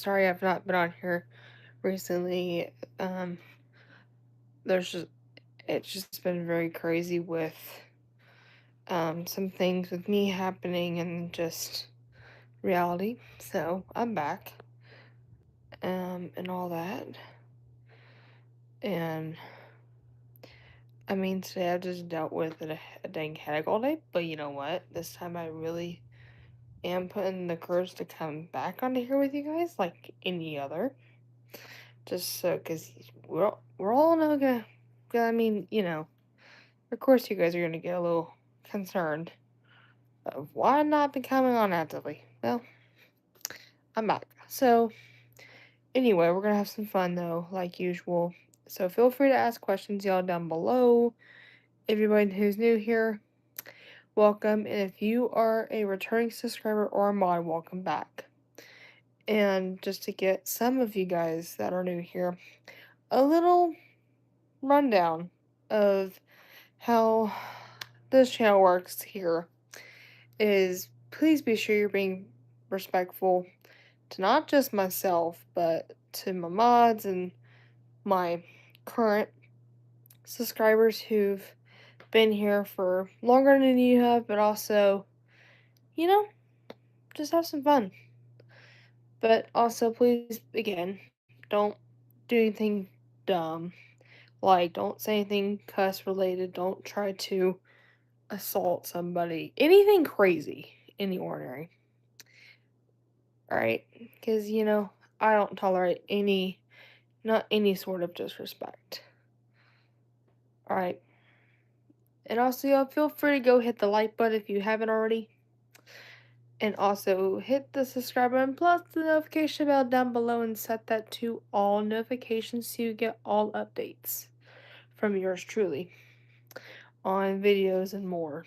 sorry I've not been on here recently. Um, there's just it's just been very crazy with some things with me happening and just reality. So I'm back, and all that. And I mean, today I just dealt with a dang headache all day. But you know what? This time I really am putting the courage to come back onto here with you guys, like any other. Just so, cause we're all not gonna. I mean, of course, you guys are gonna get a little concerned of why not be coming on actively. Well, I'm back. So, anyway, we're gonna have some fun though, like usual. So, feel free to ask questions, y'all, down below. Everybody who's new here, welcome. And if you are a returning subscriber or a mod, welcome back. And just to get some of you guys that are new here, a little rundown of how this channel works here is please be sure you're being respectful to not just myself, but to my mods and my current subscribers who've been here for longer than you have, but also, you know, just have some fun. But also, please, again, don't do anything dumb. Like, don't say anything cuss related. Don't try to assault somebody. Anything crazy in the ordinary. Alright? Because, I don't tolerate not any sort of disrespect. Alright. And also, y'all, feel free to go hit the like button if you haven't already. And also, hit the subscribe button plus the notification bell down below and set that to all notifications so you get all updates from yours truly on videos and more.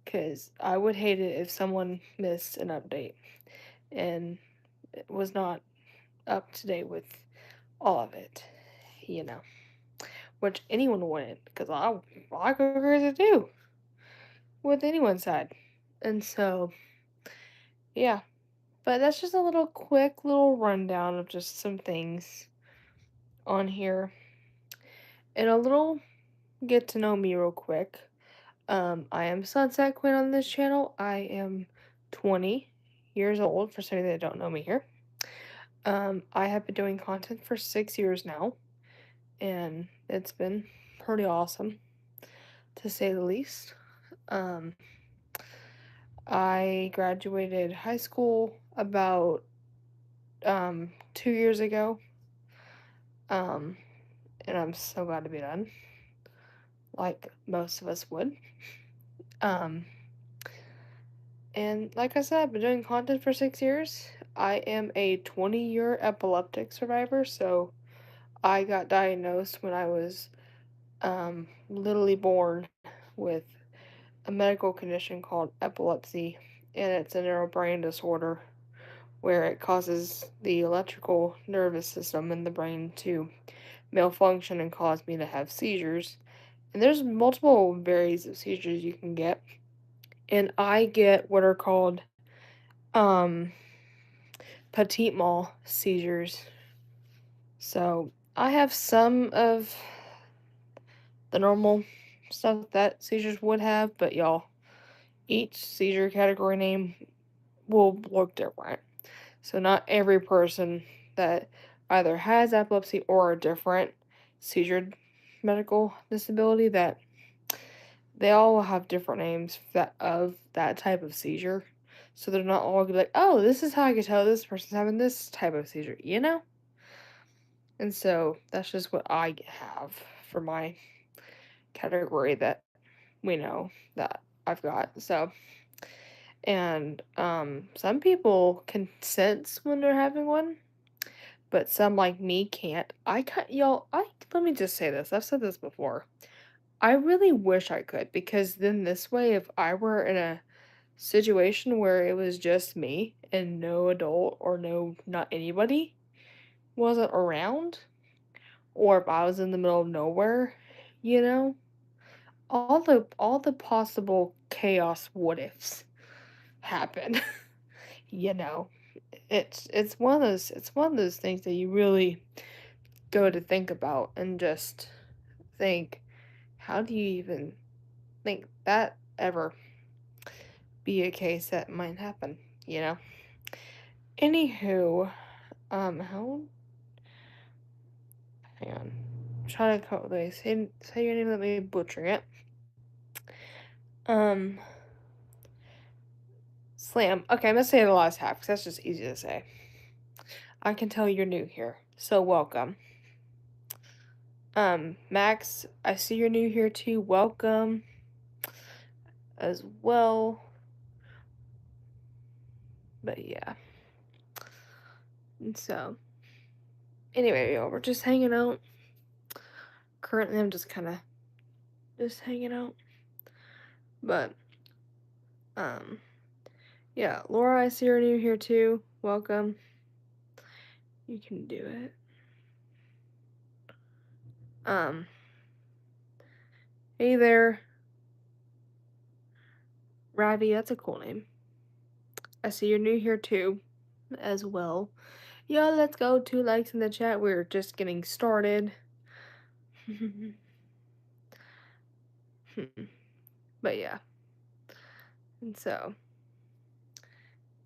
Because I would hate it if someone missed an update and was not up to date with all of it, you know. Which anyone wouldn't, because I go crazy too with anyone's side. And so, yeah. But that's just a little quick little rundown of just some things on here. And a little get to know me real quick. I am Sunset Queen on this channel. I am 20 years old for some that don't know me here. I have been doing content for 6 years now, and it's been pretty awesome, to say the least. Um, I graduated high school about 2 years ago. Um, and I'm so glad to be done, like most of us would. Um, and like I said, I've been doing content for 6 years. I am a 20-year epileptic survivor, so I got diagnosed when I was literally born with a medical condition called epilepsy, and it's a neurobrain disorder where it causes the electrical nervous system in the brain to malfunction and cause me to have seizures. And there's multiple varieties of seizures you can get. And I get what are called um petit mal seizures. So I have some of the normal stuff that seizures would have, but y'all, each seizure category name will look different. So not every person that either has epilepsy or a different seizure medical disability, that they all have different names of that type of seizure. So they're not all gonna be like, oh, this is how I can tell this person's having this type of seizure, you know? And so that's just what I have for my category that we know that I've got. So, and some people can sense when they're having one, but some like me can't. I can't, y'all. I Let me just say this. I've said this before. I really wish I could, because then this way, if I were in a situation where it was just me and no adult or not anybody wasn't around, or if I was in the middle of nowhere, you know, all the possible chaos what ifs happen, you know. it's one of those things that you really go to think about and just think, how do you even think that ever be a case that might happen, you know? Anywho, how hang on. I'm trying to call this. Say your name, let me butcher it. Um Slam. Okay, I'm gonna say the last half because that's just easy to say. I can tell you're new here, so welcome. Max, I see you're new here too. Welcome as well. But yeah. And so, anyway, y'all, we're just hanging out. Currently, I'm just kind of just hanging out. But, um, yeah, Laura, I see you're new here too. Welcome. You can do it. Um, hey there, Ravi. That's a cool name. I see you're new here too, as well. Yeah, let's go. 2 likes in the chat. We're just getting started. But yeah. And so,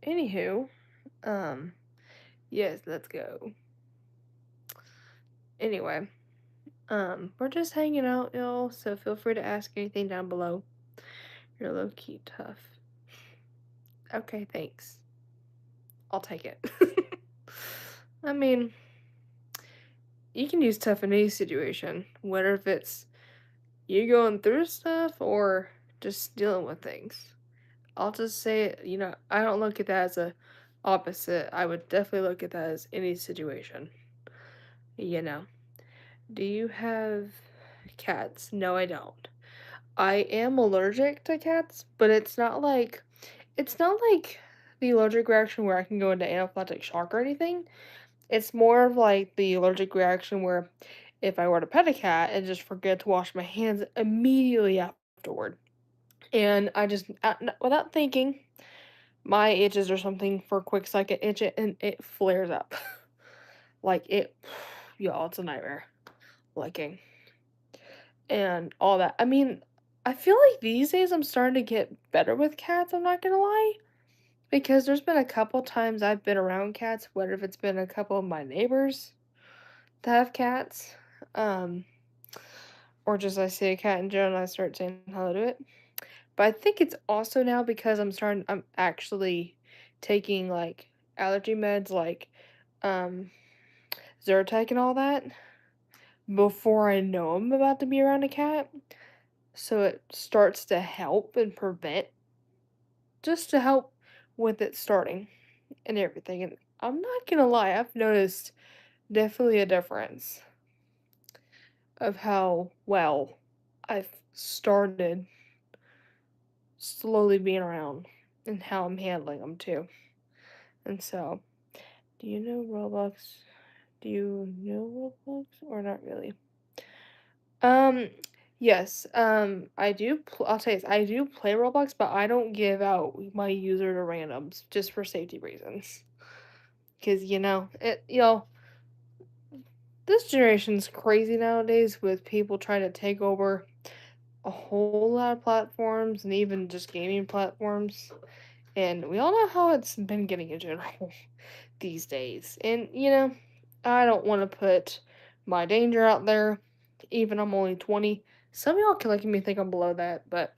anywho, um, yes, let's go. Anyway, we're just hanging out, y'all, so feel free to ask anything down below. You're low key tough. Okay, thanks. I'll take it. I mean, you can use tough in any situation, whether if it's you going through stuff or just dealing with things. I'll just say, I don't look at that as a opposite. I would definitely look at that as any situation. You know. Do you have cats? No, I don't. I am allergic to cats, but it's not like the allergic reaction where I can go into anaphylactic shock or anything. It's more of like the allergic reaction where if I were to pet a cat and just forget to wash my hands immediately afterward. And I just, without thinking, my itches or something for a quick second itch it and it flares up. Like it, y'all, it's a nightmare. Licking and all that. I mean, I feel like these days I'm starting to get better with cats, I'm not gonna lie. Because there's been a couple times I've been around cats, whether if it's been a couple of my neighbors that have cats, um, or just I see a cat in general and I start saying hello to it. But I think it's also now because I'm actually taking like allergy meds like um Zyrtec and all that before I know I'm about to be around a cat. So it starts to help and prevent, just to help with it starting and everything. And I'm not gonna lie, I've noticed definitely a difference of how well I've started slowly being around and how I'm handling them too. And so, do you know Roblox? Do you know Roblox or not really? Um, yes. I do. I'll say this. I do play Roblox, but I don't give out my user to randoms just for safety reasons. Cause this generation's crazy nowadays with people trying to take over a whole lot of platforms and even just gaming platforms. And we all know how it's been getting in general these days. And I don't want to put my danger out there. Even I'm only 20. Some of y'all can look at me and think I'm below that, but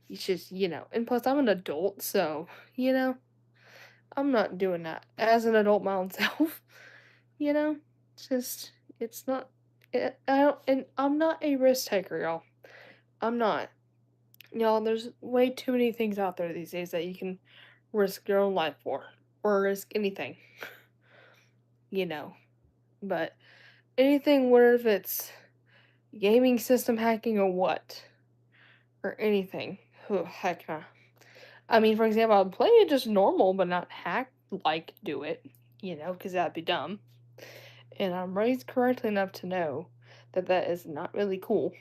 it's just, And plus, I'm an adult, so, you know, I'm not doing that as an adult my own self. You know, it's just, it's not, I don't, and I'm not a risk taker, y'all. I'm not. Y'all, there's way too many things out there these days that you can risk your own life for, or risk anything, you know. But anything, whether if it's gaming system hacking or what, or anything, oh, heck nah. I mean, for example, I'd play it just normal, but not hack like do it, because that'd be dumb. And I'm raised correctly enough to know that that is not really cool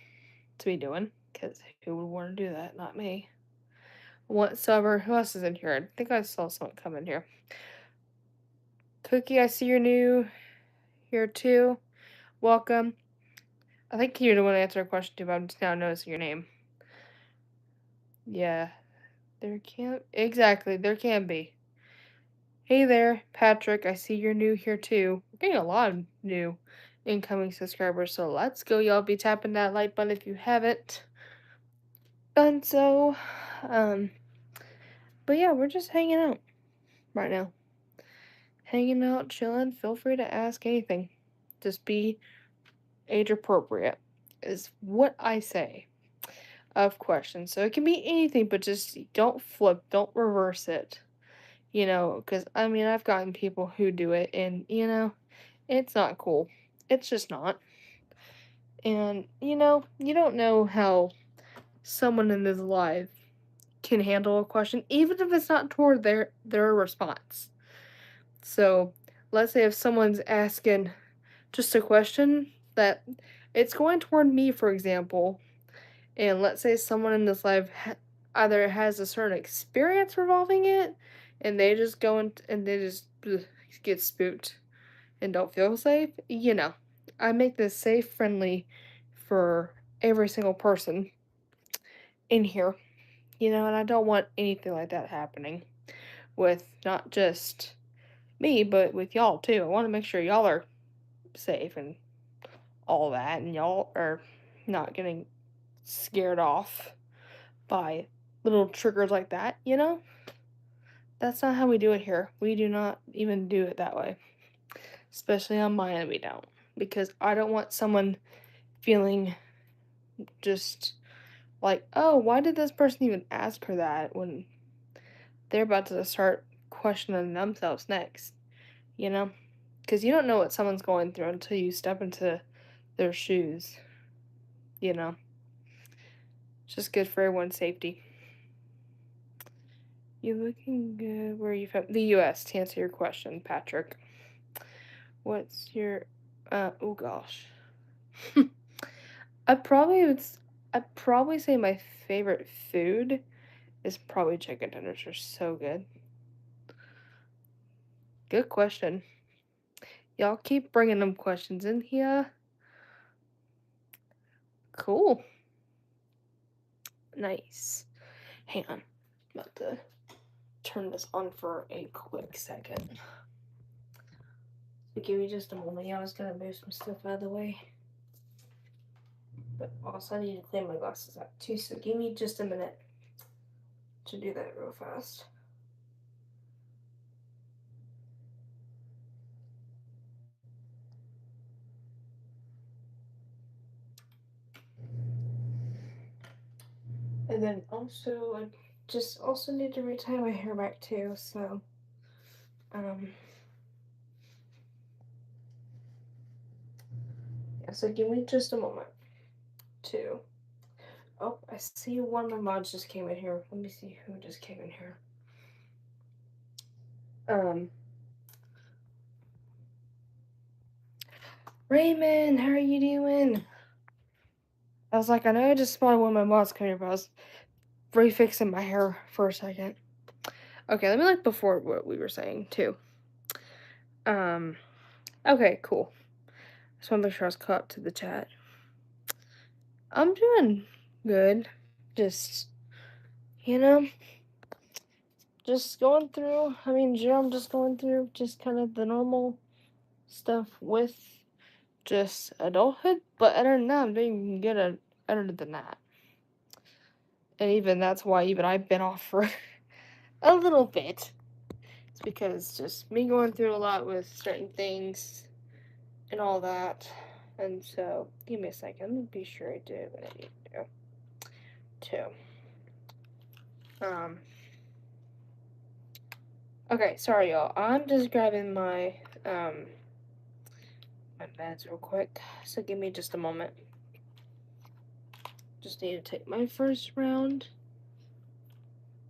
to be doing, because who would want to do that? Not me. Whatsoever. Who else is in here? I think I saw someone come in here. Cookie, I see you're new here too. Welcome. I think you're the one to answer a question too, but I'm just now noticing your name. Yeah, there can be. Hey there, Patrick, I see you're new here too. We're getting a lot of new incoming subscribers, so let's go. Y'all be tapping that like button if you haven't done so. Um, but yeah, we're just hanging out right now. Hanging out, chilling. Feel free to ask anything. Just be age appropriate, is what I say of questions. So it can be anything, but just don't flip, don't reverse it. Because I mean, I've gotten people who do it, and it's not cool. It's just not. And you don't know how someone in this life can handle a question, even if it's not toward their response. So, let's say if someone's asking just a question that it's going toward me, for example, and let's say someone in this life either has a certain experience revolving it, and they just go and they just get spooked and don't feel safe. I make this safe, friendly for every single person in here. And I don't want anything like that happening with not just me, but with y'all too. I want to make sure y'all are safe and all that, and y'all are not getting scared off by little triggers like that. That's not how we do it here. We do not even do it that way. Especially on my end, we don't. Because I don't want someone feeling just like, oh, why did this person even ask her that when they're about to start questioning themselves next, you know? Because you don't know what someone's going through until you step into their shoes, you know? It's just good for everyone's safety. You looking good. Where are you from? The US, to answer your question, Patrick. What's your oh gosh. I probably would I'd probably say my favorite food is probably chicken tenders. They're so good. Good question. Y'all keep bringing them questions in here. Cool. Nice. Hang on. I'm about to turn this on for a quick second. So give me just a moment. Yeah, I was gonna move some stuff out of the way. But also I need to clean my glasses out too, so give me just a minute to do that real fast. And then also I just also need to retie my hair back too, so yeah, so give me just a moment to oh, I see one of my mods just came in here. Let me see who just came in here. Raymond, how are you doing? I was like, I know I just spawned one of my mods coming here, but I was refixing my hair for a second. Okay, let me look before what we were saying too. Okay, cool. Just want to make sure I was caught up to the chat. I'm doing good. Just, you know, just going through. I mean, I'm just going through just kind of the normal stuff with just adulthood. But other than that, I'm doing good other than that. And even that's why even I've been off for a little bit. It's because just me going through a lot with certain things and all that. And so, give me a second. Let me be sure I do what I need to do. Too. Okay, sorry y'all. I'm just grabbing my my meds real quick. So give me just a moment. Just need to take my first round.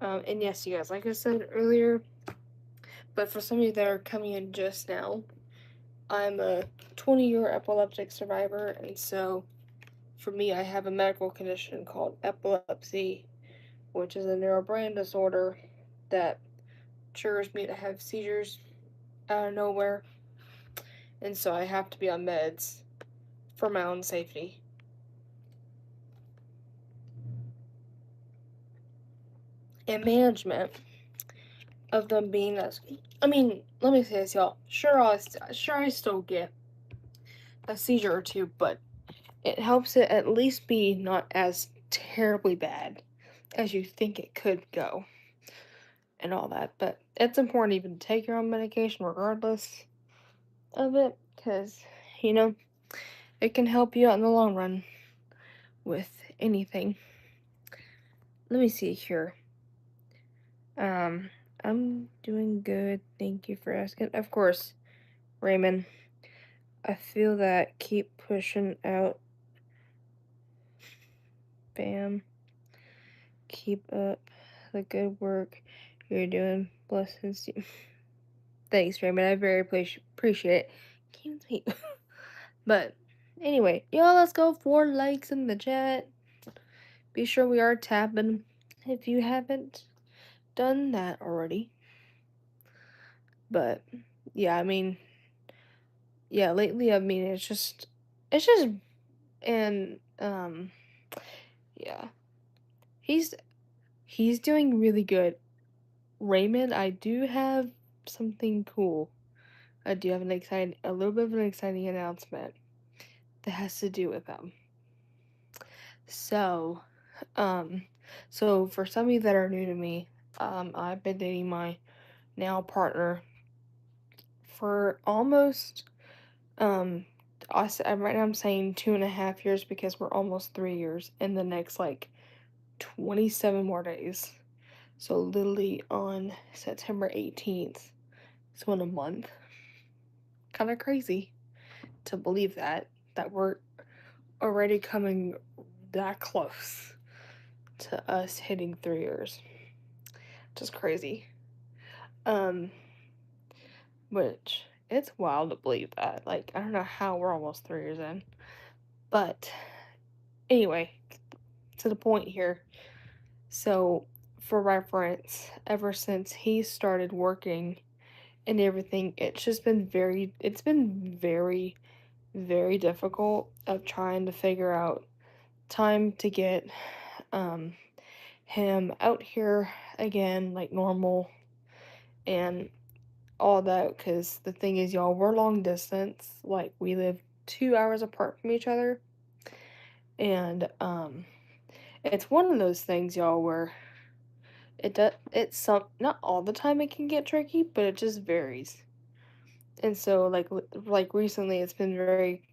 And yes, you guys, like I said earlier, but for some of you that are coming in just now, I'm a 20-year epileptic survivor, and so for me, I have a medical condition called epilepsy, which is a neurobrain disorder that triggers me to have seizures out of nowhere, and so I have to be on meds for my own safety. And management of them being as, I mean, let me say this, y'all. Sure, I still get a seizure or two, but it helps it at least be not as terribly bad as you think it could go and all that. But it's important even to take your own medication regardless of it, because, you know, it can help you out in the long run with anything. Let me see here. Um, I'm doing good. Thank you for asking. Of course, Raymond. I feel that. Keep pushing out. Bam. Keep up the good work you're doing. Blessings. Thanks, Raymond. I very appreciate it. Can't speak. But anyway, y'all, let's go 4 likes in the chat. Be sure we are tapping if you haven't done that already. But yeah, I mean, yeah, lately, I mean, it's just, and yeah, he's he's doing really good. Raymond, I do have something cool. I do have a little bit of an exciting announcement that has to do with them. So, um, so for some of you that are new to me, I've been dating my now partner for almost, um, right now I'm saying 2.5 years because we're almost 3 years in the next like 27 more days. So literally on September 18th, so in a month. Kind of crazy to believe that we're already coming that close to us hitting 3 years. Just crazy. Um, which it's wild to believe that. Like, I don't know how we're almost 3 years in. But anyway, to the point here. So, for reference, ever since he started working and everything, it's been very, very difficult of trying to figure out time to get um him out here again like normal and all that, because the thing is, y'all, we're long distance, like we live 2 hours apart from each other, and it's one of those things, y'all, where it's some, not all the time it can get tricky, but it just varies. And so like recently it's been very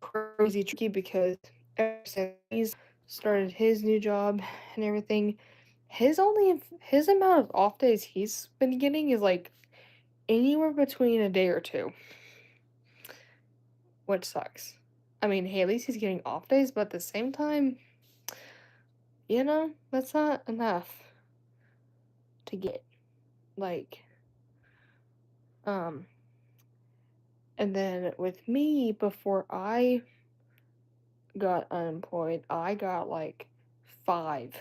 crazy tricky because ever since he's started his new job and everything, his amount of off days he's been getting is like anywhere between a day or two, which sucks. I mean, hey, at least he's getting off days, but at the same time, that's not enough to get. Like, um, and then with me, before I got unemployed, I got like 5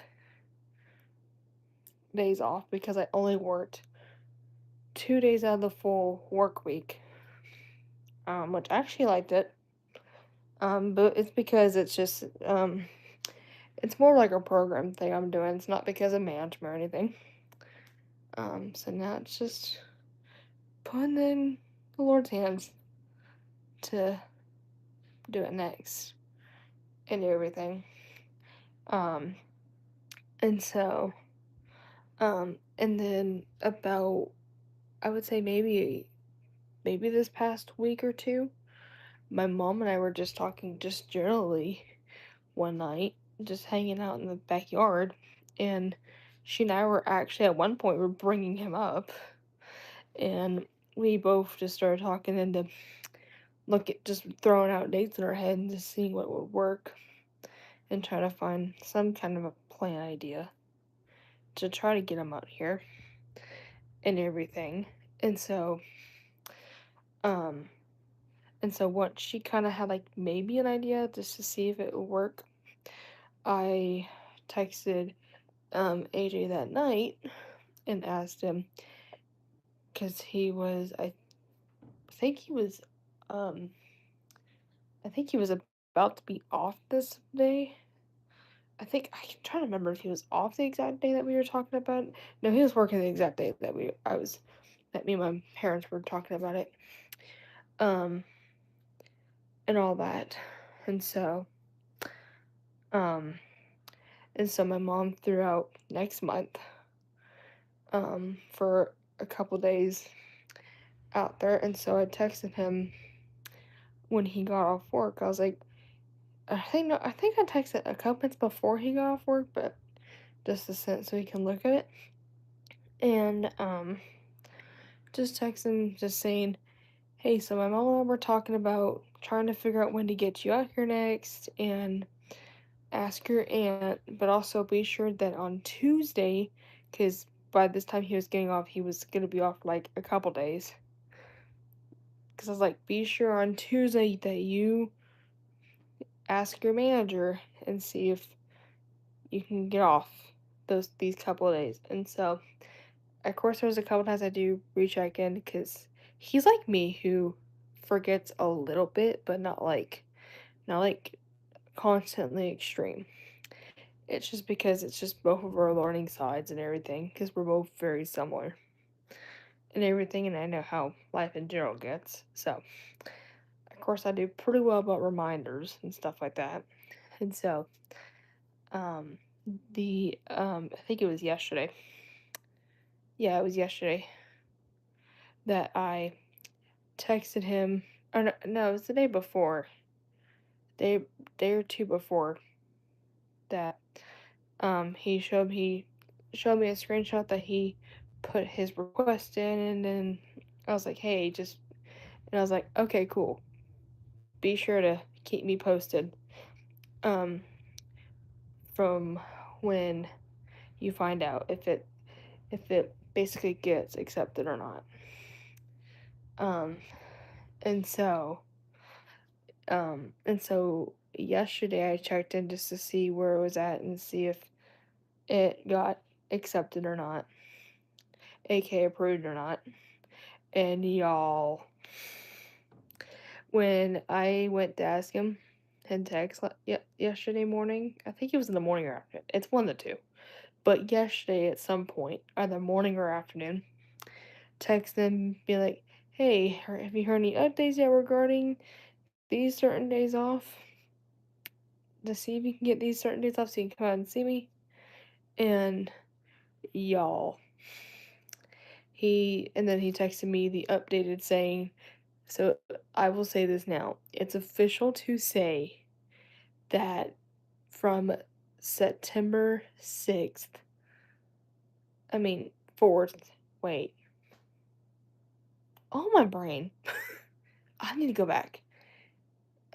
days off because I only worked 2 days out of the full work week, which I actually liked it. But it's because it's more like a program thing I'm doing. It's not because of management or anything. So now it's just putting in the Lord's hands to do it next and everything. Um, and so, and then about, I would say maybe this past week or two, my mom and I were just talking just generally one night, just hanging out in the backyard, and she and I were actually at one point were bringing him up, and we both just started talking into just throwing out dates in our head and just seeing what would work and trying to find some kind of a plan idea to try to get him out here and everything. And so, um, and so once she kind of had like maybe an idea just to see if it would work, I texted AJ that night and asked him, because I think he was, um, I think he was about to be off this day. I can try to remember if he was off the exact day that we were talking about it. No, he was working the exact day that that me and my parents were talking about it. Um, and all that. And so, um, and so my mom threw out next month, for a couple days out there. And so I texted him when he got off work. I was like, I think I texted a couple minutes before he got off work, but just to send so he can look at it. And, just text him just saying, hey, so my mom and I were talking about trying to figure out when to get you out here next and ask your aunt, but also be sure that on Tuesday, because by this time he was getting off, he was going to be off like a couple days. Because I was like, be sure on Tuesday that you ask your manager and see if you can get off these couple of days. And so, of course, there was a couple times I do recheck in because he's like me who forgets a little bit, but not like constantly extreme. It's just because it's just both of our learning sides and everything, because we're both very similar and everything, and I know how life in general gets. So, of course, I do pretty well about reminders and stuff like that. And so, um, I think it was yesterday. Yeah, it was yesterday that I texted him. Or no, no, it was the day before. Day day or two before that. He showed me a screenshot that he put his request in, and then I was like, hey, just, and I was like, okay, cool. Be sure to keep me posted, um, from when you find out if it basically gets accepted or not. Um, and so, and so yesterday I checked in just to see where it was at and see if it got accepted or not, aka approved or not. And y'all, when I went to ask him in text yesterday morning, I think it was in the morning or afternoon. It's one of the two. But yesterday at some point, either morning or afternoon, text them, be like, hey, have you heard any updates yet regarding these certain days off? To see if you can get these certain days off so you can come out and see me. And y'all, and then he texted me the updated saying, so I will say this now. It's official to say that from September 6th, I mean 4th, wait. Oh, my brain. I need to go back.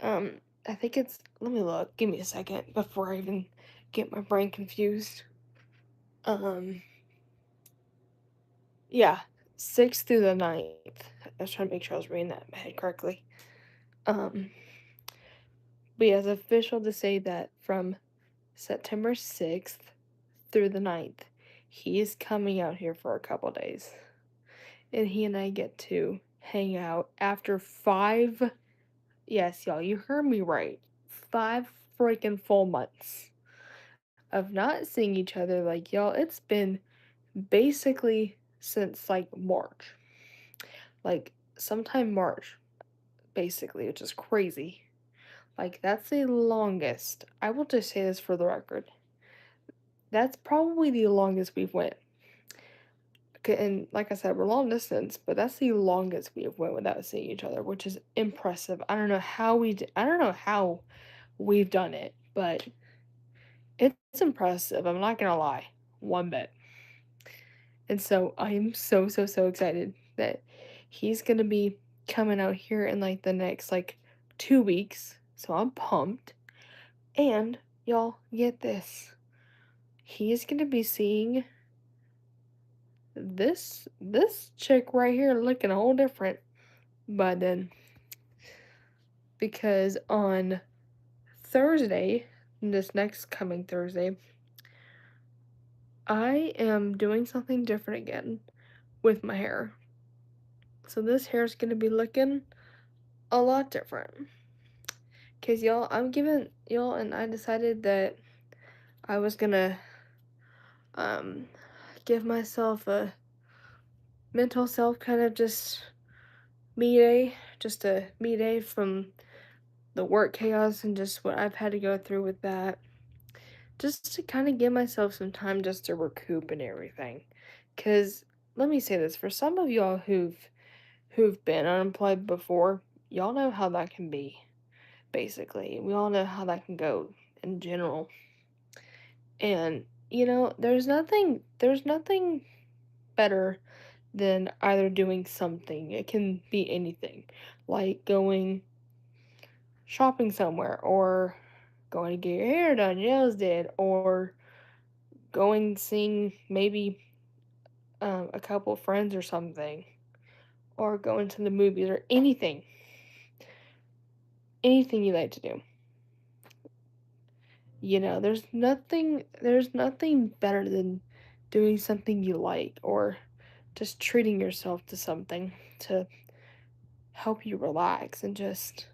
I think let me look. Give me a second before I even get my brain confused. Um, yeah, 6th through the 9th. I was trying to make sure I was reading that in my head correctly. Um, but yeah, it's official to say that from September 6th through the 9th, he is coming out here for a couple days. And he and I get to hang out after yes, y'all, you heard me right, 5 freaking full months of not seeing each other. Like, y'all, it's been basically since like March, like sometime March, basically, which is crazy. Like, that's the longest. I will just say this for the record. That's probably the longest we've went. And like I said, we're long distance, but that's the longest we have went without seeing each other, which is impressive. I don't know how we've done it, but it's impressive. I'm not gonna lie, one bit. And so I am so excited that he's gonna be coming out here in like the next like 2 weeks. So I'm pumped. And y'all get this. He is gonna be seeing this chick right here looking a whole different by then. Because on Thursday, this next coming Thursday, I am doing something different again with my hair. So this hair is gonna be looking a lot different. Cause y'all, I'm giving y'all, and I decided that I was gonna um give myself a mental self kind of just me day, just a me day from the work chaos and just what I've had to go through with that. Just to kind of give myself some time just to recoup and everything. Cause let me say this, for some of y'all who've been unemployed before, y'all know how that can be, basically. We all know how that can go in general. And there's nothing better than either doing something. It can be anything. Like going shopping somewhere or going to get your hair done, nails did, or going seeing maybe a couple friends or something, or going to the movies or anything you like to do. There's nothing better than doing something you like or just treating yourself to something to help you relax and just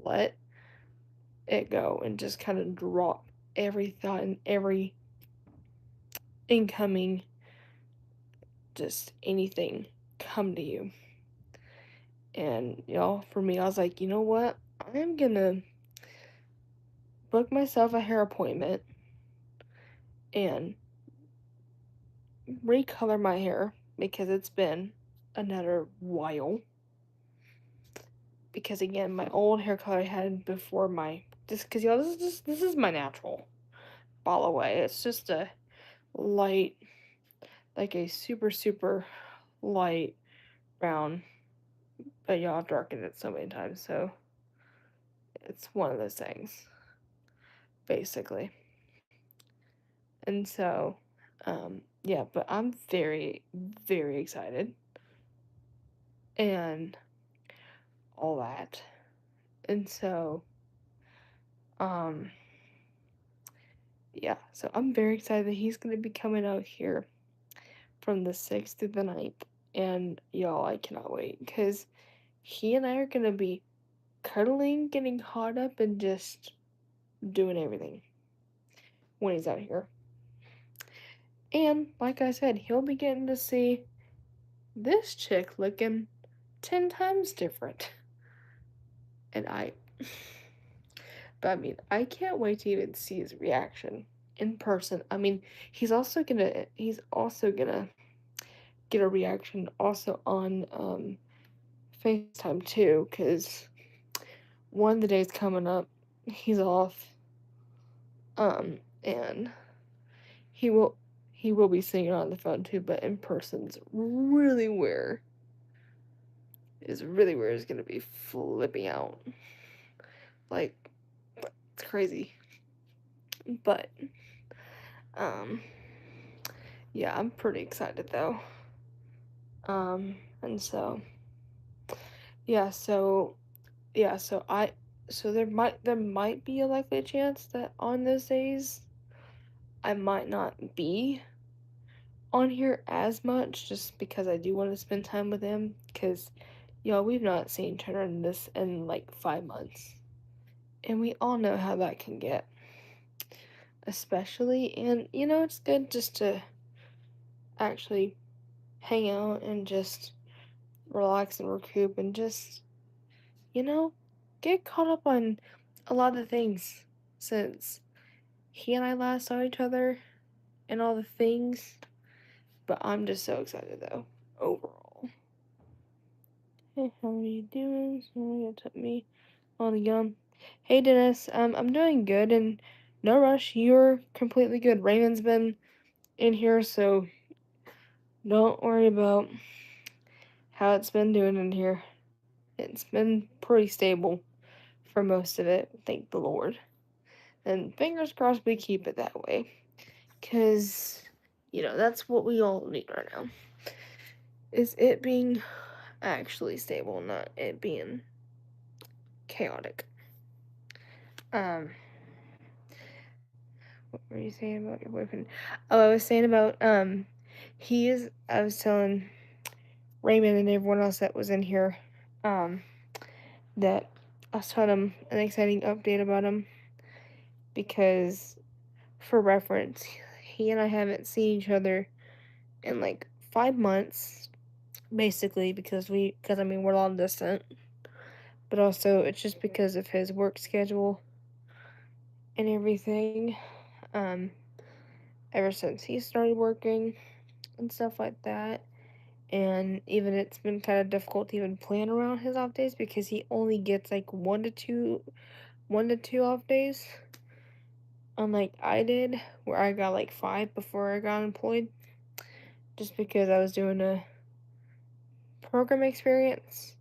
let it go and just kind of drop every thought and every incoming, just anything come to you. And y'all, for me, I was like, you know what? I'm gonna book myself a hair appointment and recolor my hair because it's been another while. Because again, my old hair color I had before my just because this is my natural. By the way, it's just a light, like a super light brown, but y'all have darkened it so many times, so it's one of those things, basically. And so, yeah, but I'm very excited and all that. And so, um, yeah, so I'm very excited that he's gonna be coming out here from the 6th through the 9th. And y'all, I cannot wait because he and I are gonna be cuddling, getting caught up, and just doing everything when he's out here. And like I said, he'll be getting to see this chick looking 10 times different. And but I mean, I can't wait to even see his reaction in person. I mean, he's also gonna get a reaction also on FaceTime too, because one of the days coming up, he's off, and he will he will be singing on the phone too, but in person's really where he's gonna be flipping out. Like, it's crazy. But, um, yeah, I'm pretty excited though. And so, yeah, so, yeah, so there might be a likely chance that on those days I might not be on here as much just because I do want to spend time with him because y'all, we've not seen each other in like 5 months. And we all know how that can get. Especially, and it's good just to actually hang out and just relax and recoup and just, you know, get caught up on a lot of things since he and I last saw each other and all the things. But I'm just so excited though, overall. Hey, how are you doing? Sorry, it took me on the gun. Hey, Dennis. I'm doing good and no rush. You're completely good. Raymond's been in here, so don't worry about how it's been doing in here. It's been pretty stable for most of it, thank the Lord. And fingers crossed we keep it that way. Because, that's what we all need right now. Is it being actually stable, not it being chaotic. Um, what were you saying about your boyfriend? Oh, I was saying about, I was telling Raymond and everyone else that was in here, um, that I was telling him an exciting update about him because, for reference, he and I haven't seen each other in like 5 months, basically, because I mean, we're long distance, but also it's just because of his work schedule and everything. Um, ever since he started working and stuff like that. And even it's been kind of difficult to even plan around his off days because he only gets like 1 to 2 off days. Unlike I did, where I got like 5 before I got employed, just because I was doing a program experience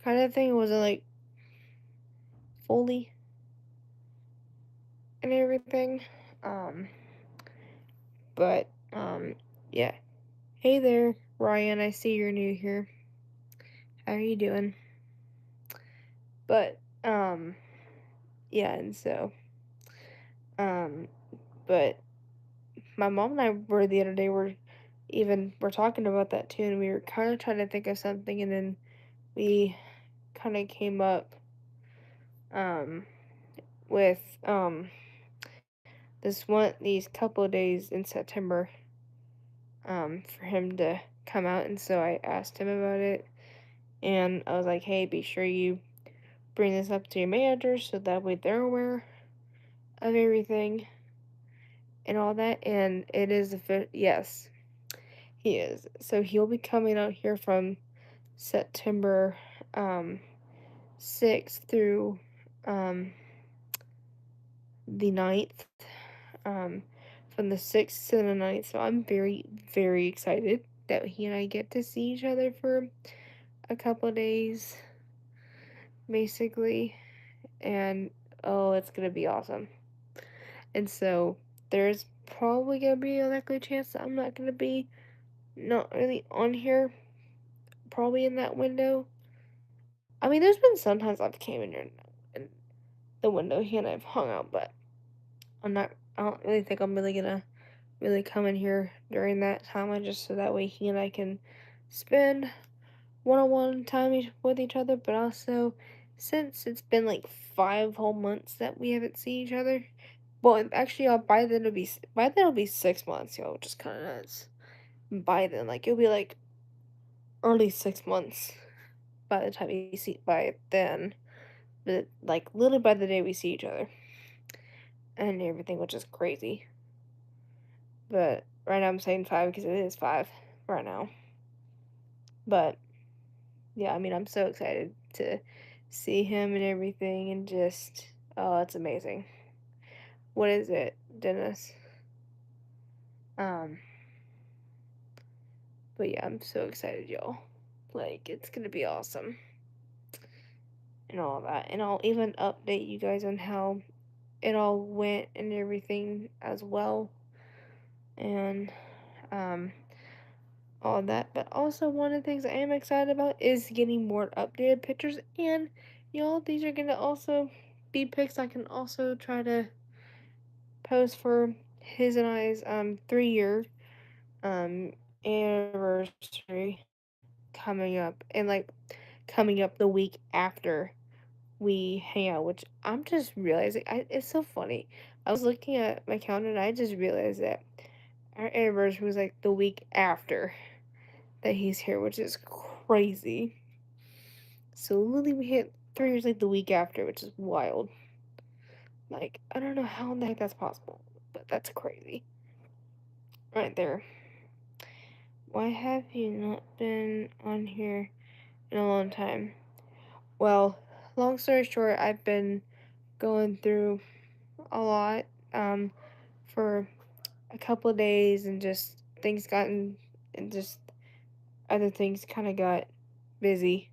kind of thing. It wasn't like fully and everything. Um, but yeah. Hey there, Ryan. I see you're new here. How are you doing? But yeah, and so um, but my mom and I were the other day we're talking about that too, and we were kind of trying to think of something, and then we kind of came up um with these couple of days in September for him to come out, and so I asked him about it, and I was like, hey, be sure you bring this up to your manager so that way they're aware of everything and all that, and it is yes, he is. So he'll be coming out here from September um 6th through um the 9th. Um from the 6th to the 9th. So I'm very, very excited that he and I get to see each other for a couple of days, basically. And oh, it's gonna be awesome. And so there's probably gonna be a likely chance that I'm not gonna be not really on here, probably in that window. I mean, there's been sometimes I've came in here and the window he and I've hung out, but I don't really think I'm really gonna really come in here during that time. I just so that way he and I can spend one-on-one time with each other, but also since it's been like 5 whole months that we haven't seen each other. Well, actually, by then it'll be 6 months, yo, which is kind of nuts. By then, like it'll be like early 6 months by the time we see by then, but like literally by the day we see each other and everything, which is crazy. But right now I'm saying 5 because it is 5 right now. But yeah, I mean, I'm so excited to see him and everything and just, oh, it's amazing. What is it, Dennis? Um, but yeah, I'm so excited, y'all. Like, it's gonna be awesome and all that. And I'll even update you guys on how it all went and everything as well. And, um, all that. But also, one of the things I am excited about is getting more updated pictures. And, y'all, these are gonna also be pics I can also try to post for his and I's 3 year um anniversary coming up, and like coming up the week after we hang out, which I'm just realizing it's so funny. I was looking at my calendar and I just realized that our anniversary was like the week after that he's here, which is crazy. So literally we hit 3 years like the week after, which is wild. Like, I don't know how in the heck that's possible, but that's crazy. Right there. Why have you not been on here in a long time? Well, long story short, I've been going through a lot for a couple of days, and just and just other things kind of got busy.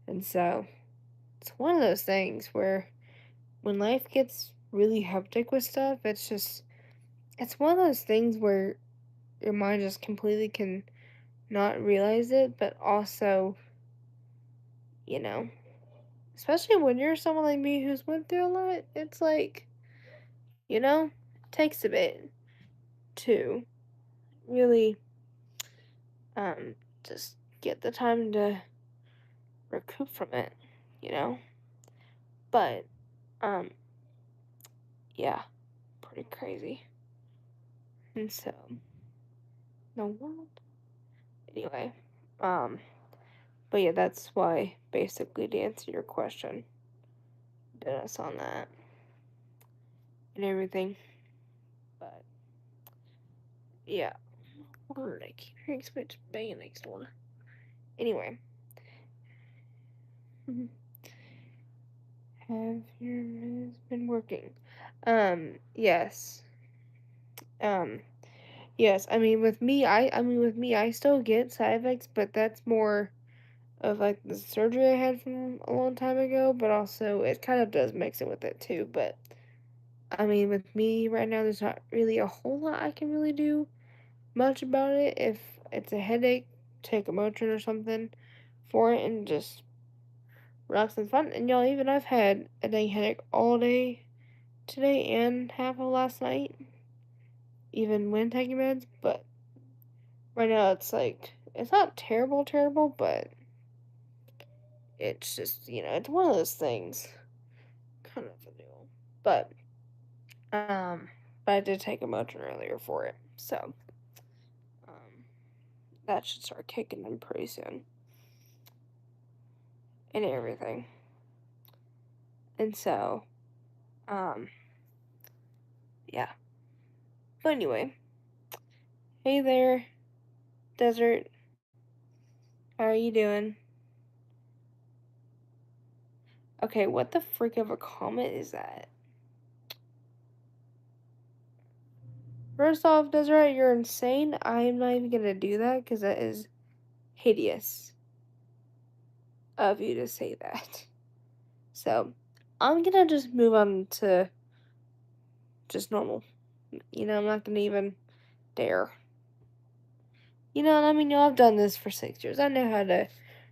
And so it's one of those things where when life gets really hectic with stuff, it's one of those things where your mind just completely can not realize it, but also, you know, especially when you're someone like me who's went through a lot, it's like, it takes a bit to really, um, just get the time to recoup from it, you know? But, um, yeah, pretty crazy. And so, the world. Anyway, um, but yeah, that's why, basically, to answer your question, did us on that and everything. But, yeah. Word, I keep hearing somebody banging next door. Anyway. Have your moves been working? Yes. Um, yes. I mean, I still get side effects, but that's more of like the surgery I had from a long time ago, but also it kind of does mix it with it too. But I mean, with me right now, there's not really a whole lot I can really do much about it. If it's a headache, take a Motrin or something for it and just relax and fun. And y'all, even I've had a dang headache all day today and half of last night, even when taking meds. But right now, it's like, it's not terrible, terrible, but it's just, it's one of those things. Kind of a deal. But, um, but I did take a Motrin earlier for it. So, um, that should start kicking in pretty soon. And everything. And so, um, yeah. But anyway, hey there, Desert. How are you doing? Okay, what the freak of a comment is that? First off, Desiree, you're insane. I am not even gonna do that because that is hideous of you to say that. So, I'm gonna just move on to just normal. I'm not gonna even dare. I've done this for 6 years. I know how to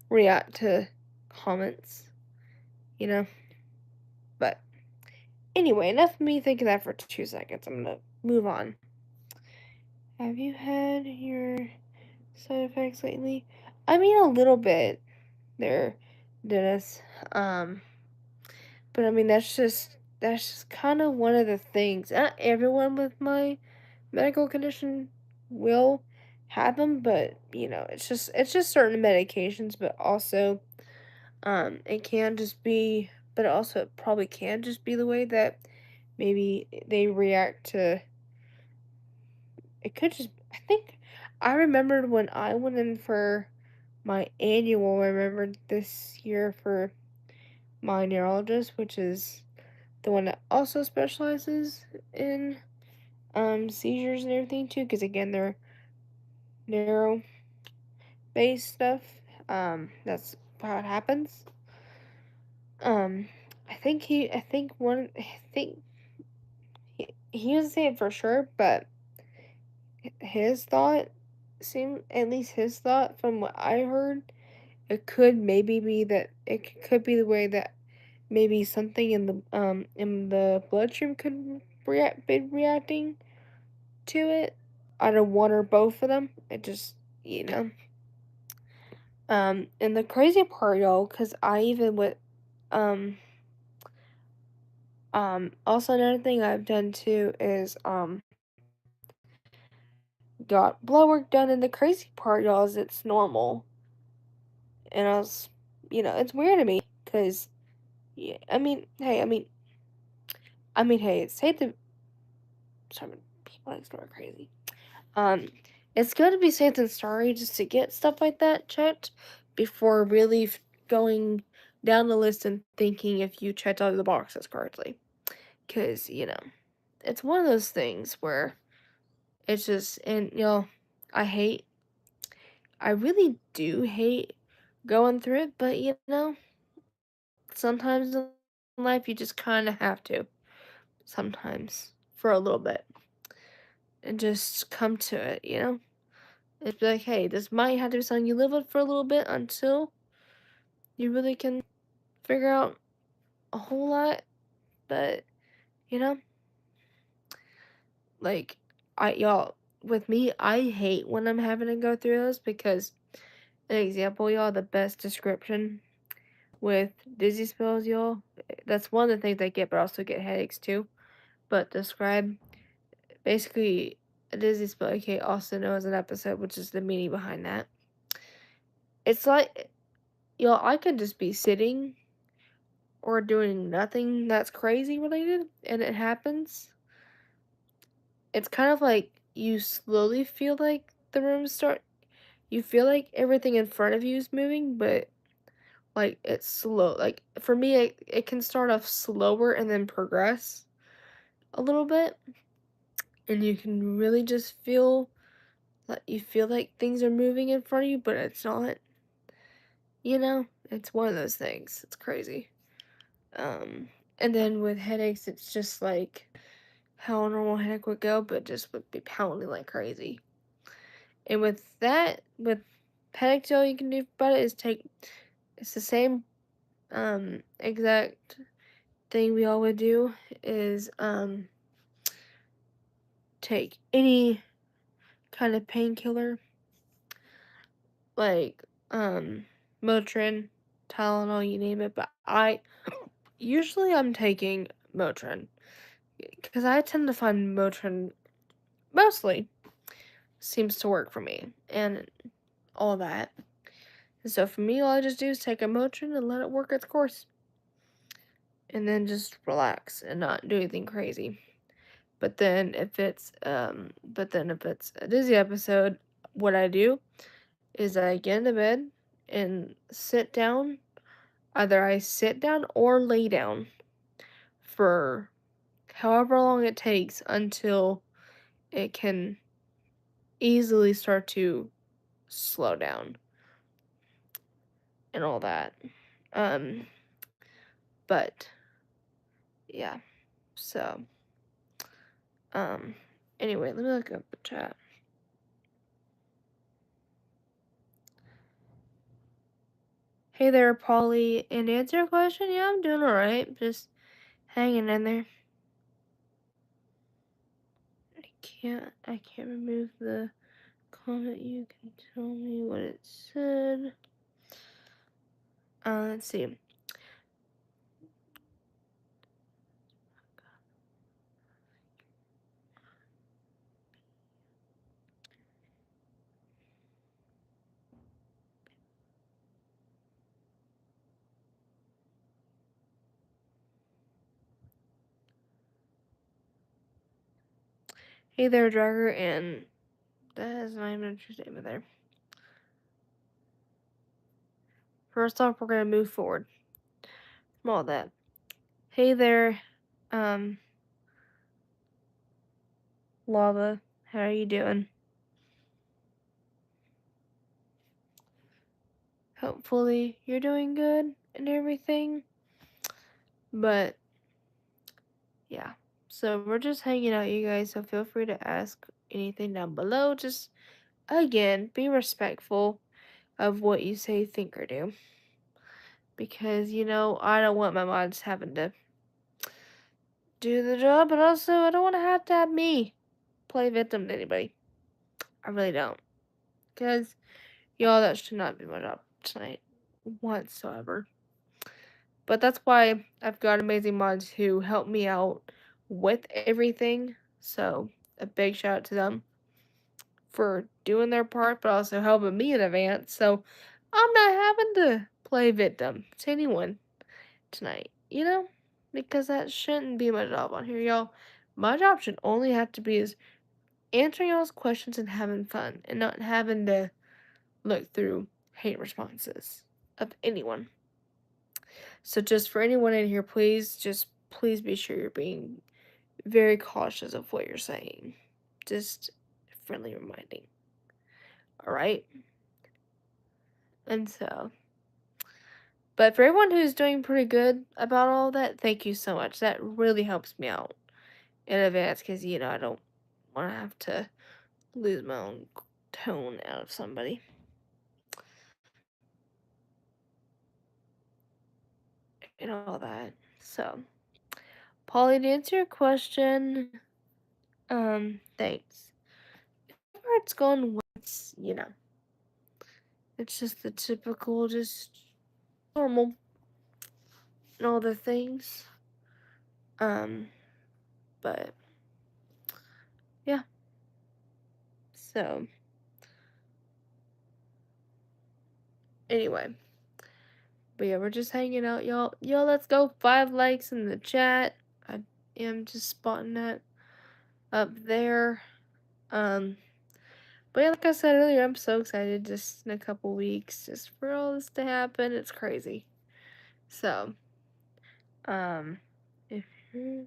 react to comments, you know? But anyway, enough of me thinking that for 2 seconds. I'm gonna move on. Have you had your side effects lately? I mean, a little bit there, Dennis. Um, but I mean, that's just kind of one of the things. Not everyone with my medical condition will have them, but it's just certain medications. But also, it can just be, but also it probably can just be the way that maybe they react to. It could just. I think I remembered when I went in for my annual. I remembered this year for my neurologist, which is the one that also specializes in seizures and everything too, because again they're neuro based stuff. That's how it happens. Um, I think he doesn't say it for sure, but his thought at least his thought from what I heard, it could maybe be that could be the way that maybe something in the bloodstream could be reacting to it. Either one or both of them. It just you know. And the crazy part, y'all, because I even with um also another thing I've done too is got blood work done, and the crazy part, y'all, is it's normal. And it's weird to me because yeah, hey, it's safe to sorry, people next door are crazy. Um, it's good to be safe than sorry just to get stuff like that checked before really going down the list and thinking if you checked all the boxes correctly. Because, it's one of those things where it's just, and, I I really do hate going through it, but, sometimes in life you just kind of have to. Sometimes. For a little bit. And just come to it. It's like, hey, this might have to be something you live with for a little bit until you really can figure out a whole lot. But, you know, like, with me, I hate when I'm having to go through those because an example, y'all, the best description with dizzy spells, y'all. That's one of the things I get, but I also get headaches too. But describe basically a dizzy spell, aka also known as an episode, which is the meaning behind that. It's like, y'all, I could just be sitting or doing nothing that's crazy related, and it happens. It's kind of like you slowly feel like the room start. You feel like everything in front of you is moving, but like it's slow. Like for me, it can start off slower and then progress a little bit, and you can really just feel like you feel like things are moving in front of you, but it's not. You know, it's one of those things. It's crazy. And then with headaches, it's just like how a normal headache would go, but just would be pounding like crazy. And with that, with headaches, all you can do about it is take. It's the same exact thing we all would do is take any kind of painkiller like Motrin, Tylenol, you name it. But I'm taking Motrin because I tend to find Motrin mostly seems to work for me and all that. And so for me, all I just do is take a Motrin and let it work its course, and then just relax and not do anything crazy. But then if it's a dizzy episode, what I do is I get into bed and sit down. Either I sit down or lay down for however long it takes until it can easily start to slow down and all that. Um, but yeah, so um, anyway, let me look up the chat. Hey there, Polly. And to answer your question, yeah, I'm doing alright. Just hanging in there. I can't remove the comment. You can tell me what it said. Let's see. Hey there, Dragger, and that is not even a true statement there. First off, we're gonna move forward from all that. Hey there, um, Lava. How are you doing? Hopefully, you're doing good and everything. But yeah, so we're just hanging out, you guys. So feel free to ask anything down below. Just again, be respectful of what you say, think, or do. Because, I don't want my mods having to do the job, but also I don't want to have me play victim to anybody. I really don't. Because, y'all, that should not be my job tonight whatsoever. But that's why I've got amazing mods who help me out with everything. So, a big shout out to them for doing their part, but also helping me in advance. So, I'm not having to play victim to anyone tonight, Because that shouldn't be my job on here, y'all. My job should only have to be is answering y'all's questions and having fun and not having to look through hate responses of anyone. So just for anyone in here, please be sure you're being very cautious of what you're saying. Just friendly reminding. Alright? And so, but for everyone who's doing pretty good about all that, thank you so much. That really helps me out in advance because, I don't want to have to lose my own tone out of somebody. And all that. So, Polly, to answer your question, thanks. It's going once, It's just the typical, just normal and all the things. Um, but yeah, so anyway. But yeah, we're just hanging out, y'all. Yo, let's go. 5 likes in the chat. I am just spotting that up there. Um, but yeah, like I said earlier, I'm so excited just in a couple weeks just for all this to happen. It's crazy. So, um, if you're,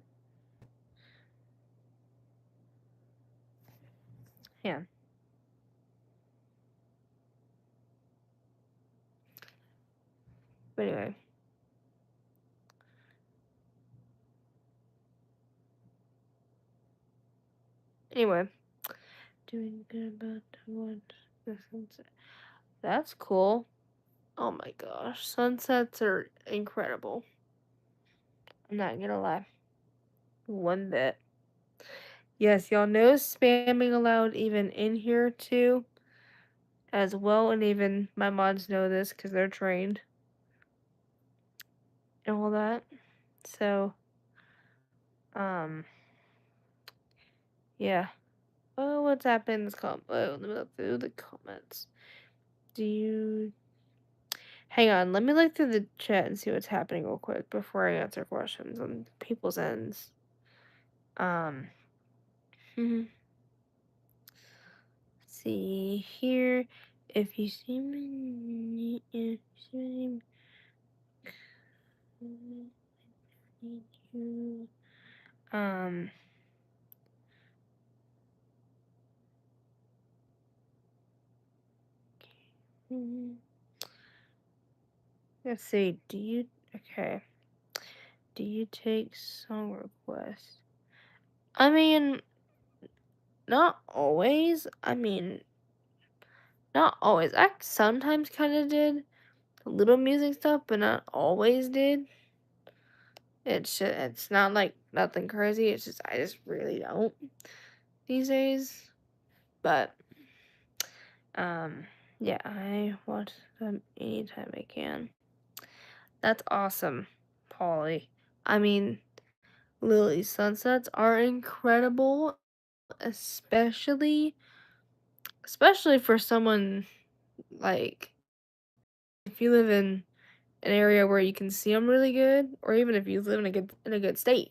yeah. But anyway, doing good about what the sunset. That's cool. Oh my gosh, sunsets are incredible. I'm not gonna lie, one bit. Yes, y'all know spamming allowed even in here too, as well, and even my mods know this because they're trained and all that. So, um, yeah. Oh, what's happening in this oh, let me look through the comments. Do you hang on? Let me look through the chat and see what's happening real quick before I answer questions on people's ends. Um, see here. If you see me, if you see me, need you. Um, mm, let's see. Okay. Do you take song requests? I mean, not always. I mean, not always. I sometimes kind of did a little music stuff, but not always did. It's not like nothing crazy. It's just, I just really don't these days. But, um, yeah, I watch them anytime I can. That's awesome, Polly. I mean, Lily, sunsets are incredible, especially for someone like if you live in an area where you can see them really good, or even if you live in a good state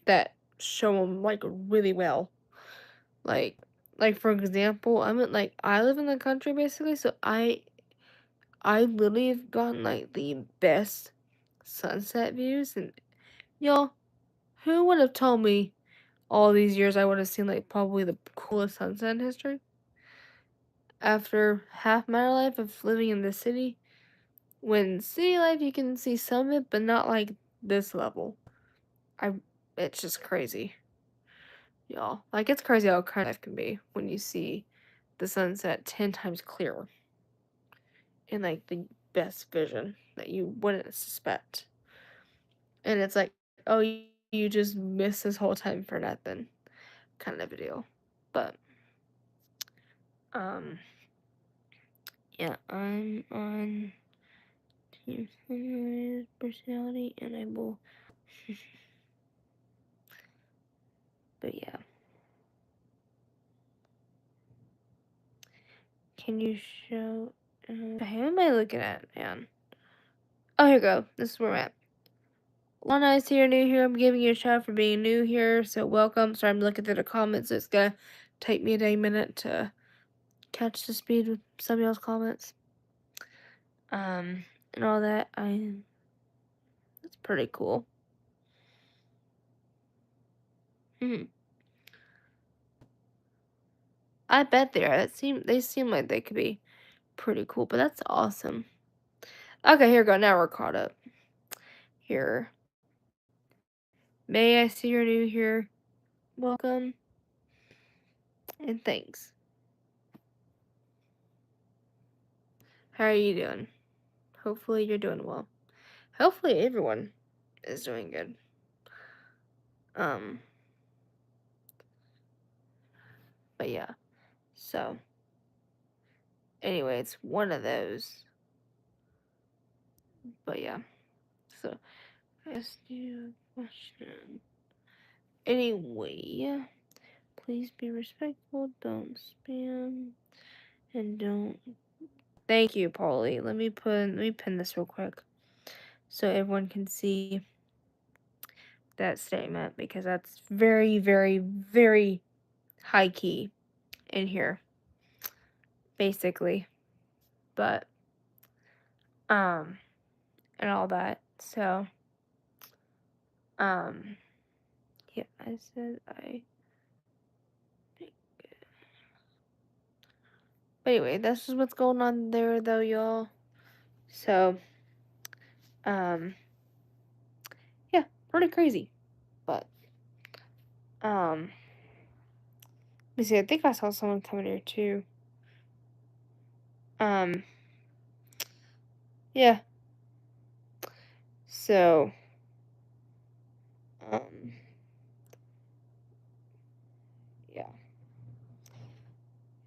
that show them like really well. Like for example, I live in the country basically, so I literally have gotten like the best sunset views, and y'all, who would have told me all these years I would have seen like probably the coolest sunset in history? After half my life of living in the city, when city life you can see some of it, but not like this level. I it's just crazy, y'all. Like it's crazy how kind life can be when you see the sunset 10 times clearer in like the best vision that you wouldn't suspect. And it's like, oh, you just missed this whole time for nothing, kind of a deal. But um, yeah, I'm on Team Sunrise personality, and I will. But yeah, can you show? Who am I looking at, man? Oh, here we go. This is where I'm at. Lana is here, new here. I'm giving you a shout out for being new here, so welcome. Sorry, I'm looking through the comments. So it's gonna take me a minute to catch the speed with some of y'all's comments. And all that. That's pretty cool. Hmm. I bet they are. They seem like they could be pretty cool, but that's awesome. Okay, here we go. Now we're caught up. Here. May I see you're new here? Welcome. And thanks. How are you doing? Hopefully you're doing well. Hopefully everyone is doing good. Um, but yeah. So Anyway, it's one of those. But yeah. So, ask you a question. Anyway, please be respectful, don't spam, and don't. Thank you, Polly. Let me pin this real quick so everyone can see that statement because that's very, very, very high key in here, basically. But and all that. So yeah, I said I think. But anyway, this is what's going on there though, y'all. So yeah, pretty crazy. But let me see, I think I saw someone coming here too. Yeah. So yeah.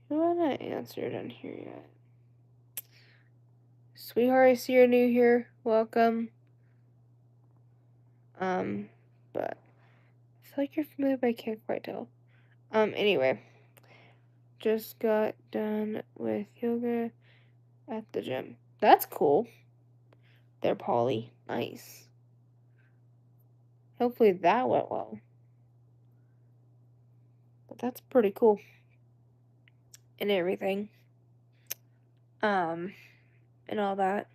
Who haven't answered on here yet? Sweetheart, I see you're new here. Welcome. But I feel like you're familiar, but I can't quite tell. Anyway. Just got done with yoga at the gym. That's cool. There, Polly. Nice. Hopefully that went well. But that's pretty cool. And everything. And all that.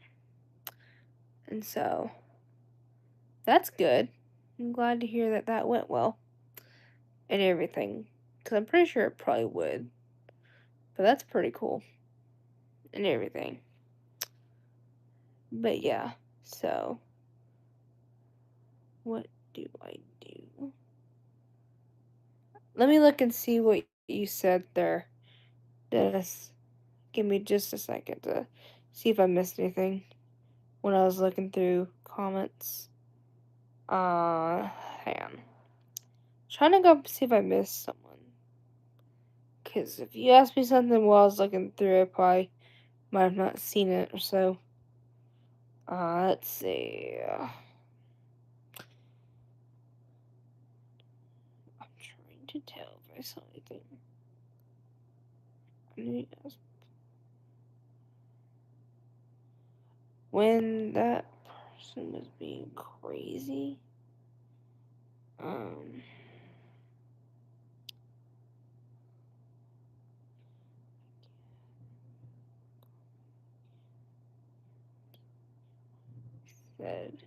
And so, that's good. I'm glad to hear that that went well. And everything. Because I'm pretty sure it probably would. But that's pretty cool. And everything. But yeah. So, what do I do? Let me look and see what you said there. Dennis. Give me just a second to see if I missed anything when I was looking through comments. Hang on. Trying to go see if I missed someone. Because if you asked me something while I was looking through, I probably might have not seen it or so. Let's see. I'm trying to tell if I saw anything. When that person was being crazy. Said.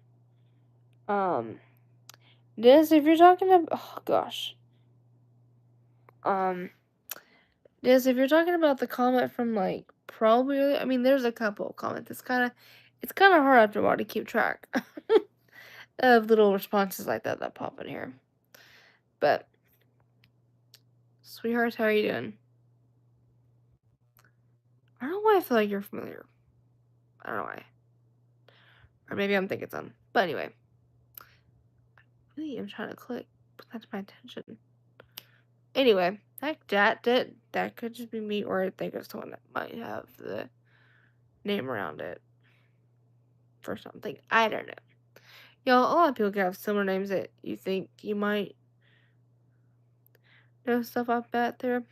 This, if you're talking about, oh gosh. This, if you're talking about the comment from like probably, I mean, there's a couple of comments. It's kind of hard after a while to keep track of little responses like that pop in here. But, sweethearts, how are you doing? I don't know why I feel like you're familiar. I don't know why. Or maybe I'm thinking some. But anyway. Really, I'm trying to click. But that's my attention. Anyway, that could just be me, or I think of someone that might have the name around it for something. I don't know. Y'all, a lot of people can have similar names that you think you might know stuff off bat there.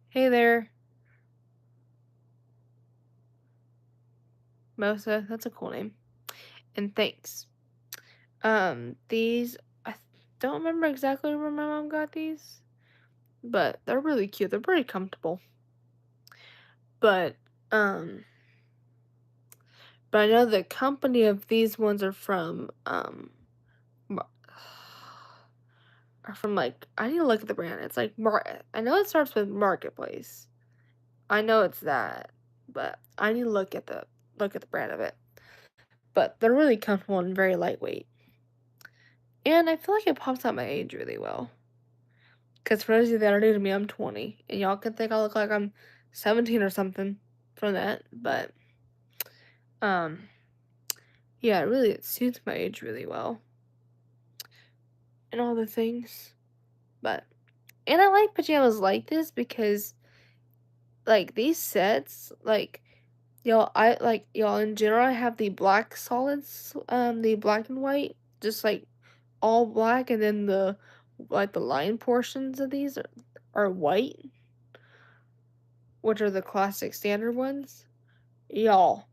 Hey there. Mosa, that's a cool name. And thanks. These, I don't remember exactly where my mom got these, but they're really cute. They're pretty comfortable. But I know the company of these ones are from, like, I need to look at the brand. It's like, I know it starts with Marketplace. I know it's that, but I need to look at the brand of it. But they're really comfortable and very lightweight. And I feel like it pops out my age really well. Because for those of you that are new to me, I'm 20. And y'all can think I look like I'm 17 or something from that. But, yeah, it suits my age really well. And all the things. But, and I like pajamas like this because, like, these sets, like, y'all, in general, I have the black solids, the black and white, just, like, all black, and then the line portions of these are white, which are the classic standard ones. Y'all,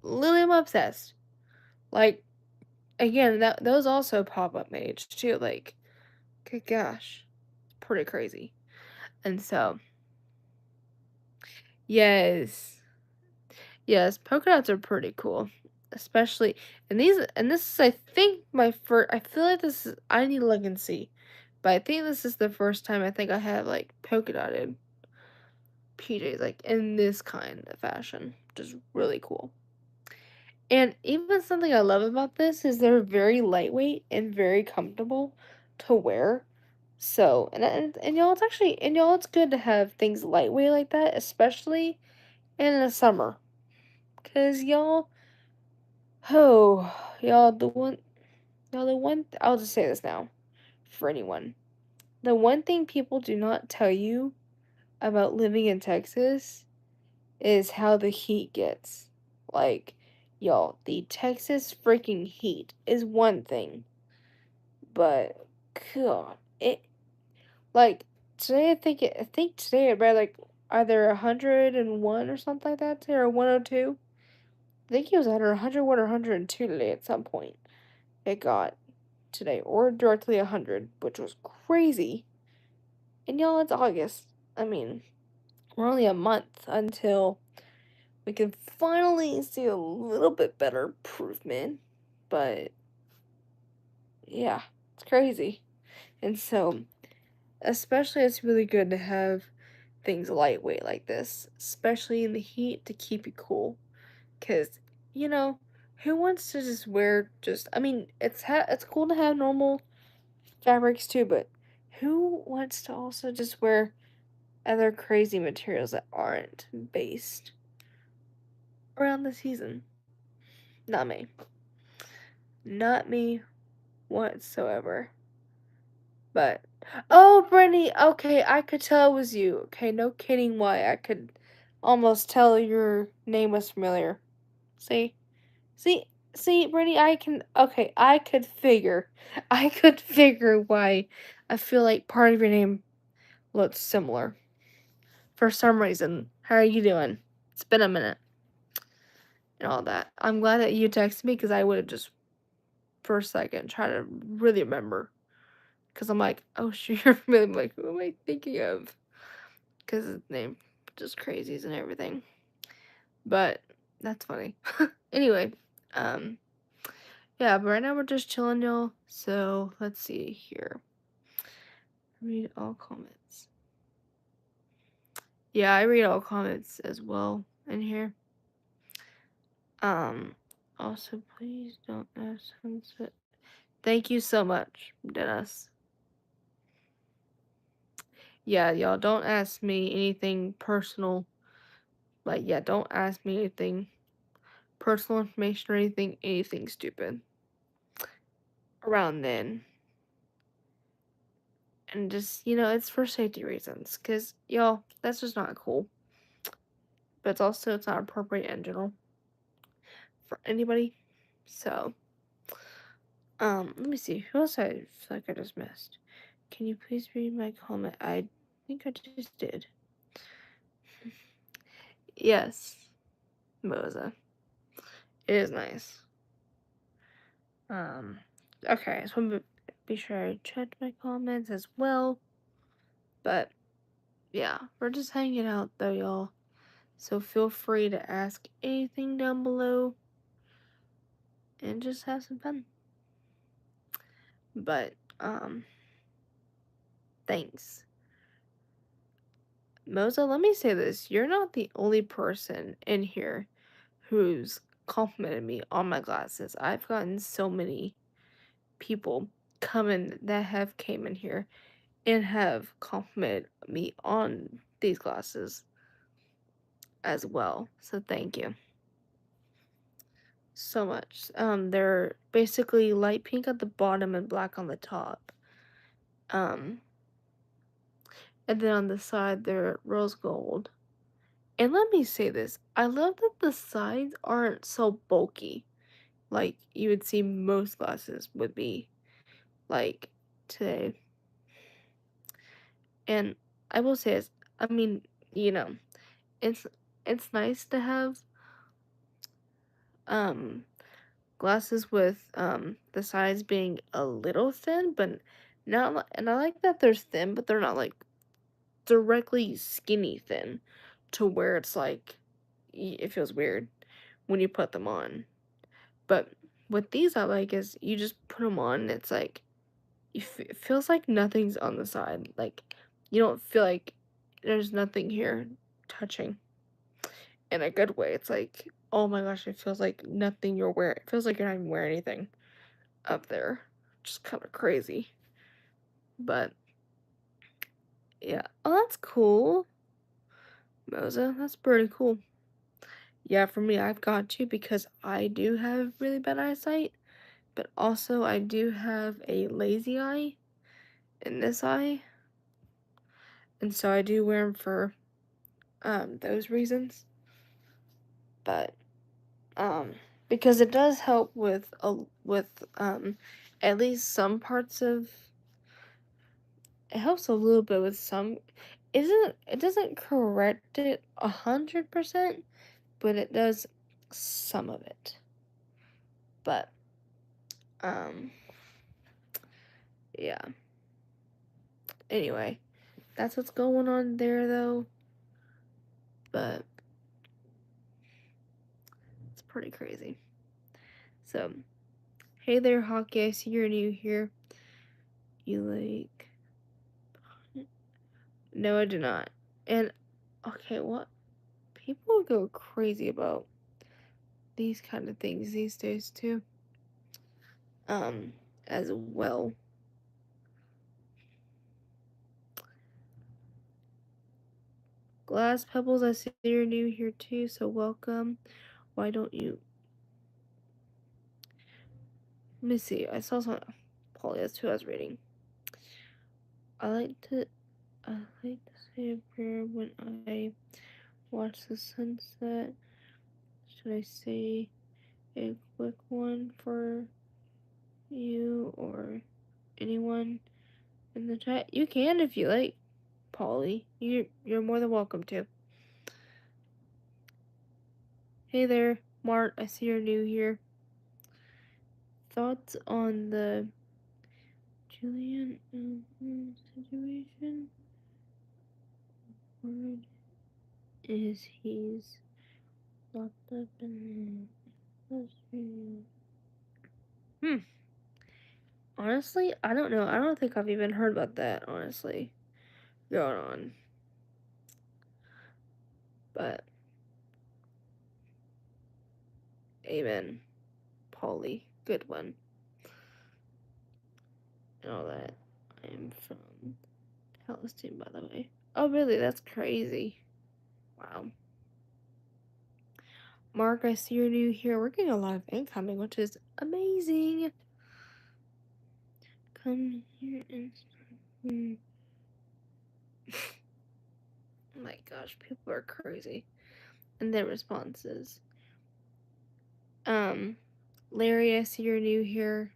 literally, I'm obsessed. Like, again, those also pop-up mage, too, like, good gosh, it's pretty crazy. And so, yes. Yes, polka dots are pretty cool, especially and this is I think my first. I feel like this is I need to look and see, but I think this is the first time I think I have like polka dotted PJs like in this kind of fashion, which is really cool. And even something I love about this is they're very lightweight and very comfortable to wear. So and y'all, it's actually and y'all, it's good to have things lightweight like that, especially in the summer, cause y'all. Oh, I'll just say this now for anyone. The one thing people do not tell you about living in Texas is how the heat gets. Like, y'all, the Texas freaking heat is one thing, but God, like today I think today it read like either 101 or something like that today, or 102. I think it was either 101 or 102 today at some point. It got today, or directly 100, which was crazy. And y'all, it's August. I mean, we're only a month until we can finally see a little bit better improvement. But yeah, it's crazy. And so, especially, it's really good to have things lightweight like this, especially in the heat to keep you cool. Because, you know, who wants to just wear just, I mean, it's cool to have normal fabrics too, but who wants to also just wear other crazy materials that aren't based around the season? Not me. Not me whatsoever. But oh, Brittany, okay, I could tell it was you. Okay, no kidding why. I could almost tell your name was familiar. See? See, see, Brittany, I could figure. I could figure why I feel like part of your name looks similar. For some reason. How are you doing? It's been a minute and all that. I'm glad that you texted me because I would have just for a second tried to really remember. Because I'm like, oh, shoot, you're familiar. I'm like, who am I thinking of? Because his name just crazies and everything. But that's funny. Anyway, um, yeah, but right now we're just chilling, y'all. So let's see here. Read all comments. Yeah, I read all comments as well in here. Um, also, please don't ask sunset. Thank you so much, Dennis. Yeah, y'all, don't ask me anything personal. Like, yeah, don't ask me anything personal information or anything stupid around then. And just, it's for safety reasons. Because, y'all, that's just not cool. But it's not appropriate in general for anybody. So, let me see. Who else I feel like I just missed? Can you please read my comment? I think I just did. Yes, Moza. It is nice. Okay, I just want to be sure I checked my comments as well. But, yeah, we're just hanging out though, y'all. So feel free to ask anything down below and just have some fun. But, thanks. Moza, let me say this. You're not the only person in here who's complimented me on my glasses. I've gotten so many people coming that have came in here and have complimented me on these glasses as well. So thank you so much. They're basically light pink at the bottom and black on the top. Um, and then on the side they're rose gold. And let me say this, I love that the sides aren't so bulky like you would see most glasses would be like today. And I will say this, I mean, you know, it's it's nice to have um glasses with the sides being a little thin, but not and I like that they're thin, but they're not like directly skinny thin to where it's like it feels weird when you put them on. But with these I like is you just put them on and it's like it feels like nothing's on the side. Like you don't feel like there's nothing here touching in a good way. It's like, oh my gosh, it feels like nothing you're wearing. It feels like you're not even wearing anything up there. Just kind of crazy. But yeah. Oh, that's cool, Moza. That's pretty cool. Yeah, for me, I've got to because I do have really bad eyesight, but also I do have a lazy eye in this eye, and so I do wear them for those reasons. But um because it does help with at least some parts of it helps a little bit with some isn't it doesn't correct it 100%, but it does some of it. But um yeah. Anyway, that's what's going on there though. But it's pretty crazy. So, hey there, Hockey. I see you're new here. You like? No, I do not. And okay, what? People go crazy about these kind of things these days too. Um, as well. Glass Pebbles, I see you're new here too, so welcome. Why don't you? Let me see. I saw some. Polly, that's who I was reading. I like to. I like to say a prayer when I watch the sunset. Should I say a quick one for you or anyone in the chat? You can if you like, Polly. You're more than welcome to. Hey there, Mart. I see you're new here. Thoughts on the Julian situation? Word is he's locked up in the Honestly, I don't know. I don't think I've even heard about that, honestly, going on. But amen, Polly. Good one. And all that. I'm from Palestine, by the way. Oh, really? That's crazy. Wow. Mark, I see you're new here. We're getting a lot of incoming, which is amazing. Come here and oh my gosh, people are crazy. And their responses. Um, Larry, I see you're new here.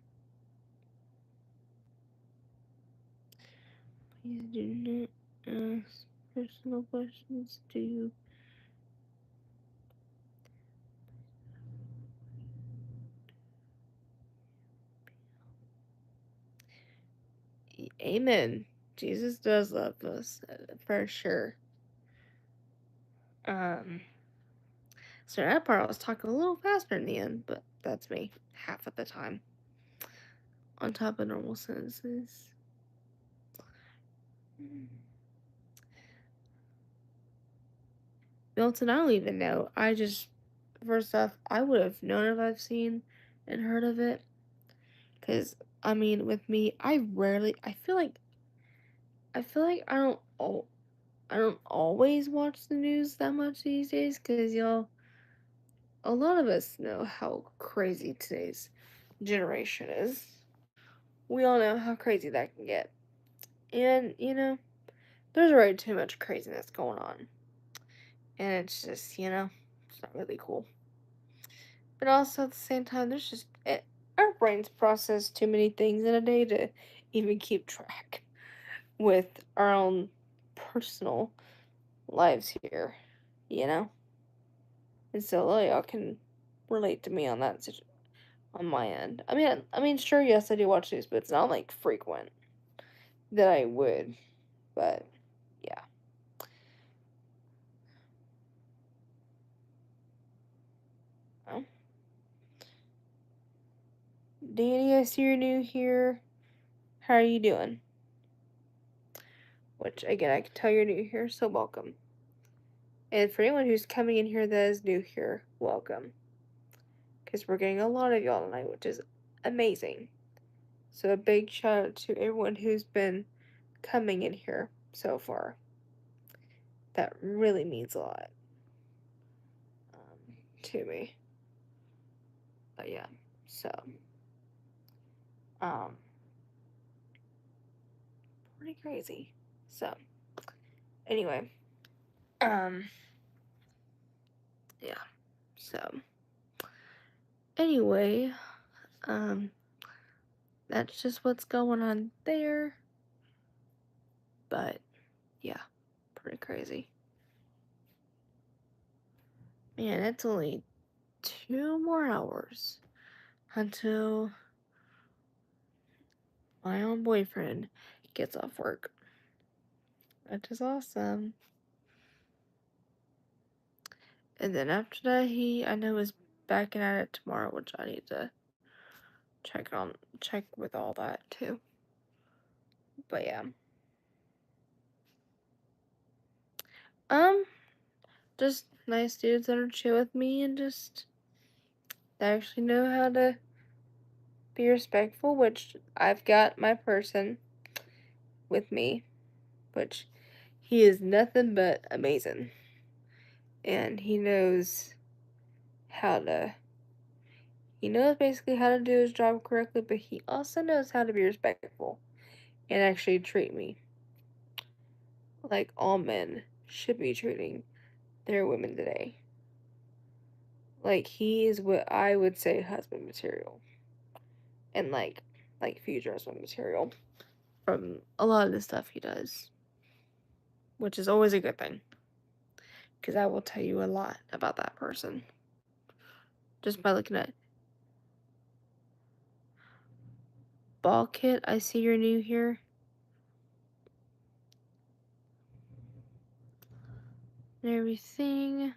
Please do not ask personal questions. Do you? Amen. Jesus does love us for sure. Um, so that part I was talking a little faster in the end, but that's me half of the time. On top of normal sentences. Milton, I don't even know. I just first off, I would have known if I've seen and heard of it. Cause I mean, with me, I feel like I don't always watch the news that much these days. Cause y'all, a lot of us know how crazy today's generation is. We all know how crazy that can get. And, you know, there's already too much craziness going on. And it's just, it's not really cool. But also at the same time, our brains process too many things in a day to even keep track with our own personal lives here, you know? And so a lot of y'all can relate to me on on my end. I mean, sure, yes, I do watch news, but it's not like frequent that I would. But yeah. Well, Danny, I see you're new here. How are you doing? Which again, I can tell you're new here, so welcome. And for anyone who's coming in here that is new here, welcome. Because we're getting a lot of y'all tonight, which is amazing. So a big shout out to everyone who's been coming in here so far. That really means a lot to me. But yeah, so um, pretty crazy. So anyway, um, yeah. So anyway, um, that's just what's going on there. But yeah, pretty crazy. Man, it's only 2 more hours until my own boyfriend gets off work. Which is awesome. And then after that, I know is backing at it tomorrow, which I need to check with all that too. But yeah. Um, just nice dudes that are chill with me and just they actually know how to be respectful, which I've got my person with me, which he is nothing but amazing. And how to he knows basically how to do his job correctly, but he also knows how to be respectful and actually treat me like all men should be treating their women today. Like he is what I would say husband material. And like future husband material from a lot of the stuff he does. Which is always a good thing. Because I will tell you a lot about that person. Just by looking at Ball Kit, I see you're new here. And everything.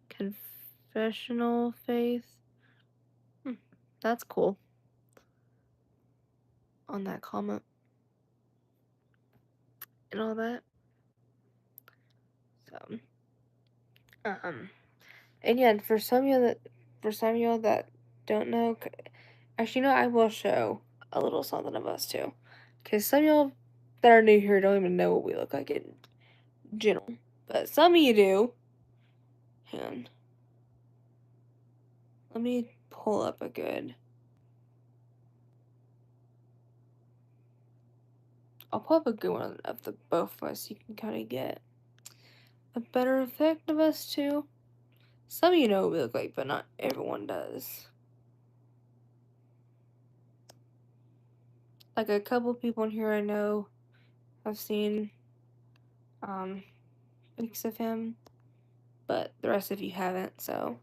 Confessional faith. That's cool. On that comment. And all that. So and yeah, and for some of y'all that don't know, actually, no, I will show a little something of us too, because some of y'all that are new here don't even know what we look like in general, but some of you do. And let me pull up a good. I'll pull up a good one of the both of us. So you can kind of get a better effect of us too. Some of you know what we look like, but not everyone does. Like a couple people in here I know have seen pics of him, but the rest of you haven't, so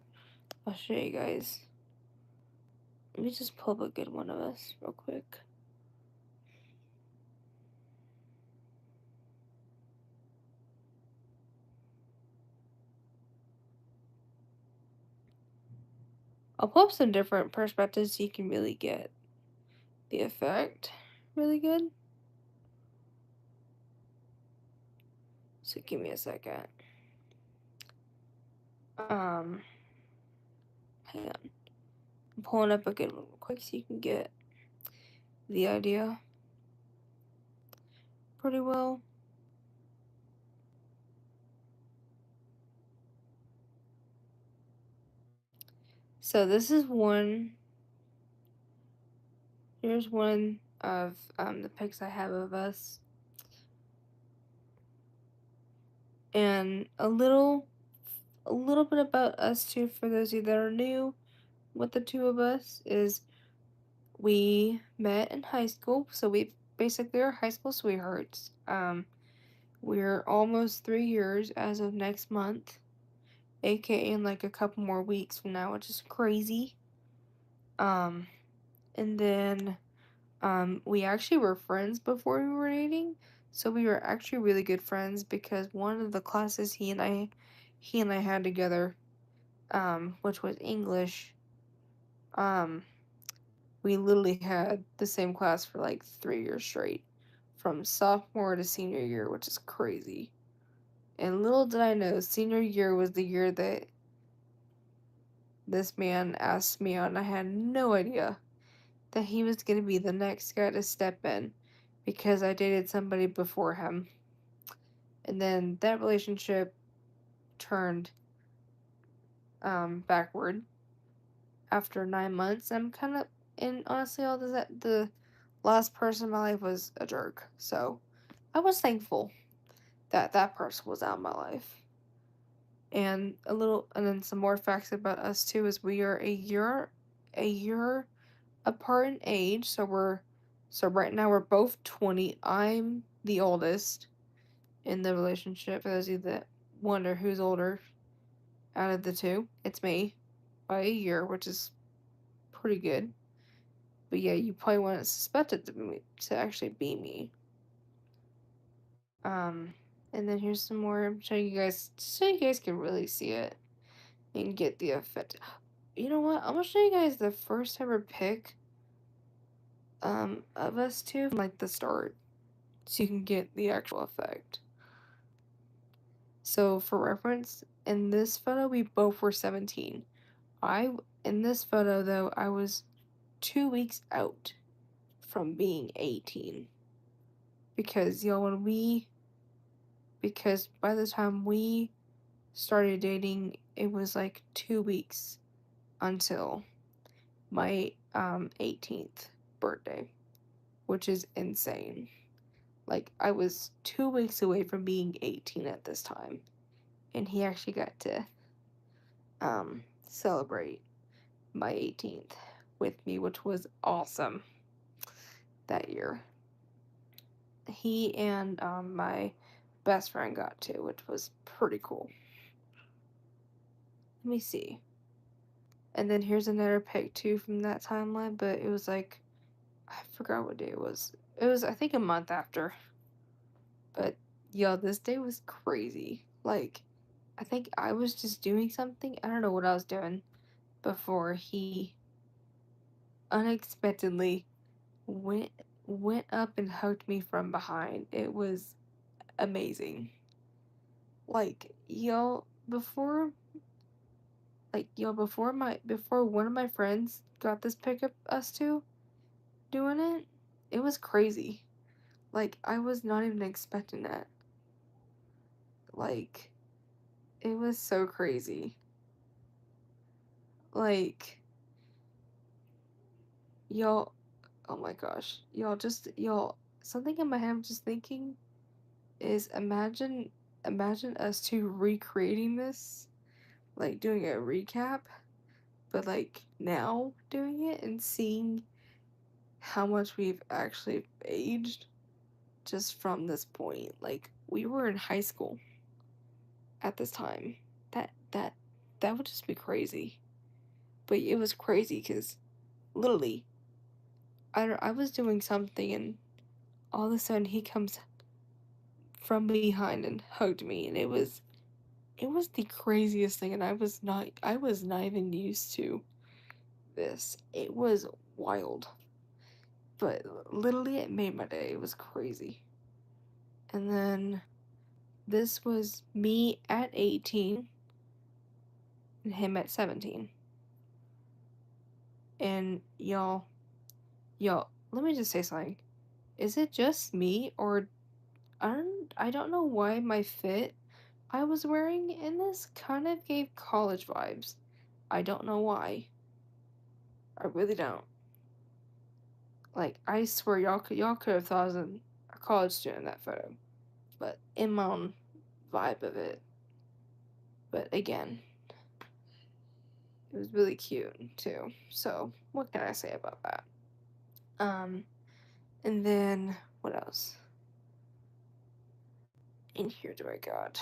I'll show you guys. Let me just pull up a good one of us real quick. I'll pull up some different perspectives so you can really get the effect really good. So give me a second. Hang on. I'm pulling up a good one real quick so you can get the idea pretty well. So this is one. Here's one of the pics I have of us. And a little bit about us too, for those of you that are new with the two of us, is we met in high school, so we basically are high school sweethearts. We're almost 3 years as of next month, aka in like a couple more weeks from now, which is crazy. Um, and then we actually were friends before we were dating, so we were actually really good friends because one of the classes he and I had together, which was English, um, we literally had the same class for like 3 years straight, from sophomore to senior year, which is crazy. And little did I know, senior year was the year that this man asked me out, and I had no idea that he was going to be the next guy to step in because I dated somebody before him. And then that relationship turned backward after 9 months. I'm kind of, and honestly, all this, the last person in my life was a jerk. So I was thankful that that person was out of my life. And then some more facts about us too is we are a year apart in age. So right now we're both 20. I'm the oldest in the relationship. For those of you that wonder who's older out of the two, it's me by a year, which is pretty good. But yeah, you probably wouldn't suspect it to actually be me. Um, and then here's some more. Show you guys, so you guys can really see it and get the effect. You know what? I'm gonna show you guys the first ever pic of us two from like the start, so you can get the actual effect. So for reference, in this photo we both were 17. I In this photo though I was 2 weeks out from being 18. Because y'all because by the time we started dating it was like 2 weeks until my 18th birthday, which is insane. Like I was 2 weeks away from being 18 at this time, and he actually got to celebrate my 18th with me, which was awesome that year. He and my best friend got to, which was pretty cool. Let me see. And then here's another pic too from that timeline, but it was like, I forgot what day it was. It was, I think, a month after. But yo, this day was crazy. Like, I think I was just doing something. I don't know what I was doing before he unexpectedly went went up and hugged me from behind. It was amazing. Like, before one of my friends got this pic of us two doing it, it was crazy. Like, I was not even expecting that. Like, it was so crazy. Like, y'all, oh my gosh. Y'all, something in my head I'm just thinking is imagine us two recreating this, like doing a recap, but like now doing it and seeing how much we've actually aged just from this point. Like we were in high school at this time. That that that would just be crazy. But it was crazy because literally I was doing something and all of a sudden he comes from behind and hugged me, and it was the craziest thing, and I was not even used to this. It was wild. But literally it made my day. It was crazy. And then this was me at 18 and him at 17. And y'all, let me just say something. Is it just me or I don't know why my fit I was wearing in this kind of gave college vibes. I don't know why. I really don't. Like I swear y'all could have thought I was a college student in that photo. But in my own vibe of it. But again, it was really cute too. So what can I say about that? Um, and then what else? In here do I got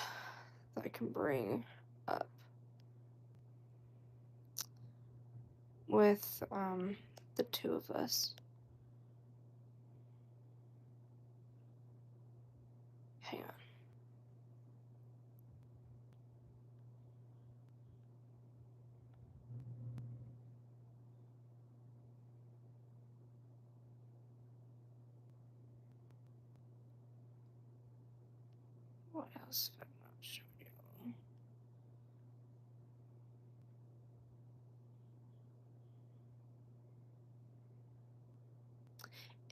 that I can bring up with the two of us. Hang on. What else have I not shown you?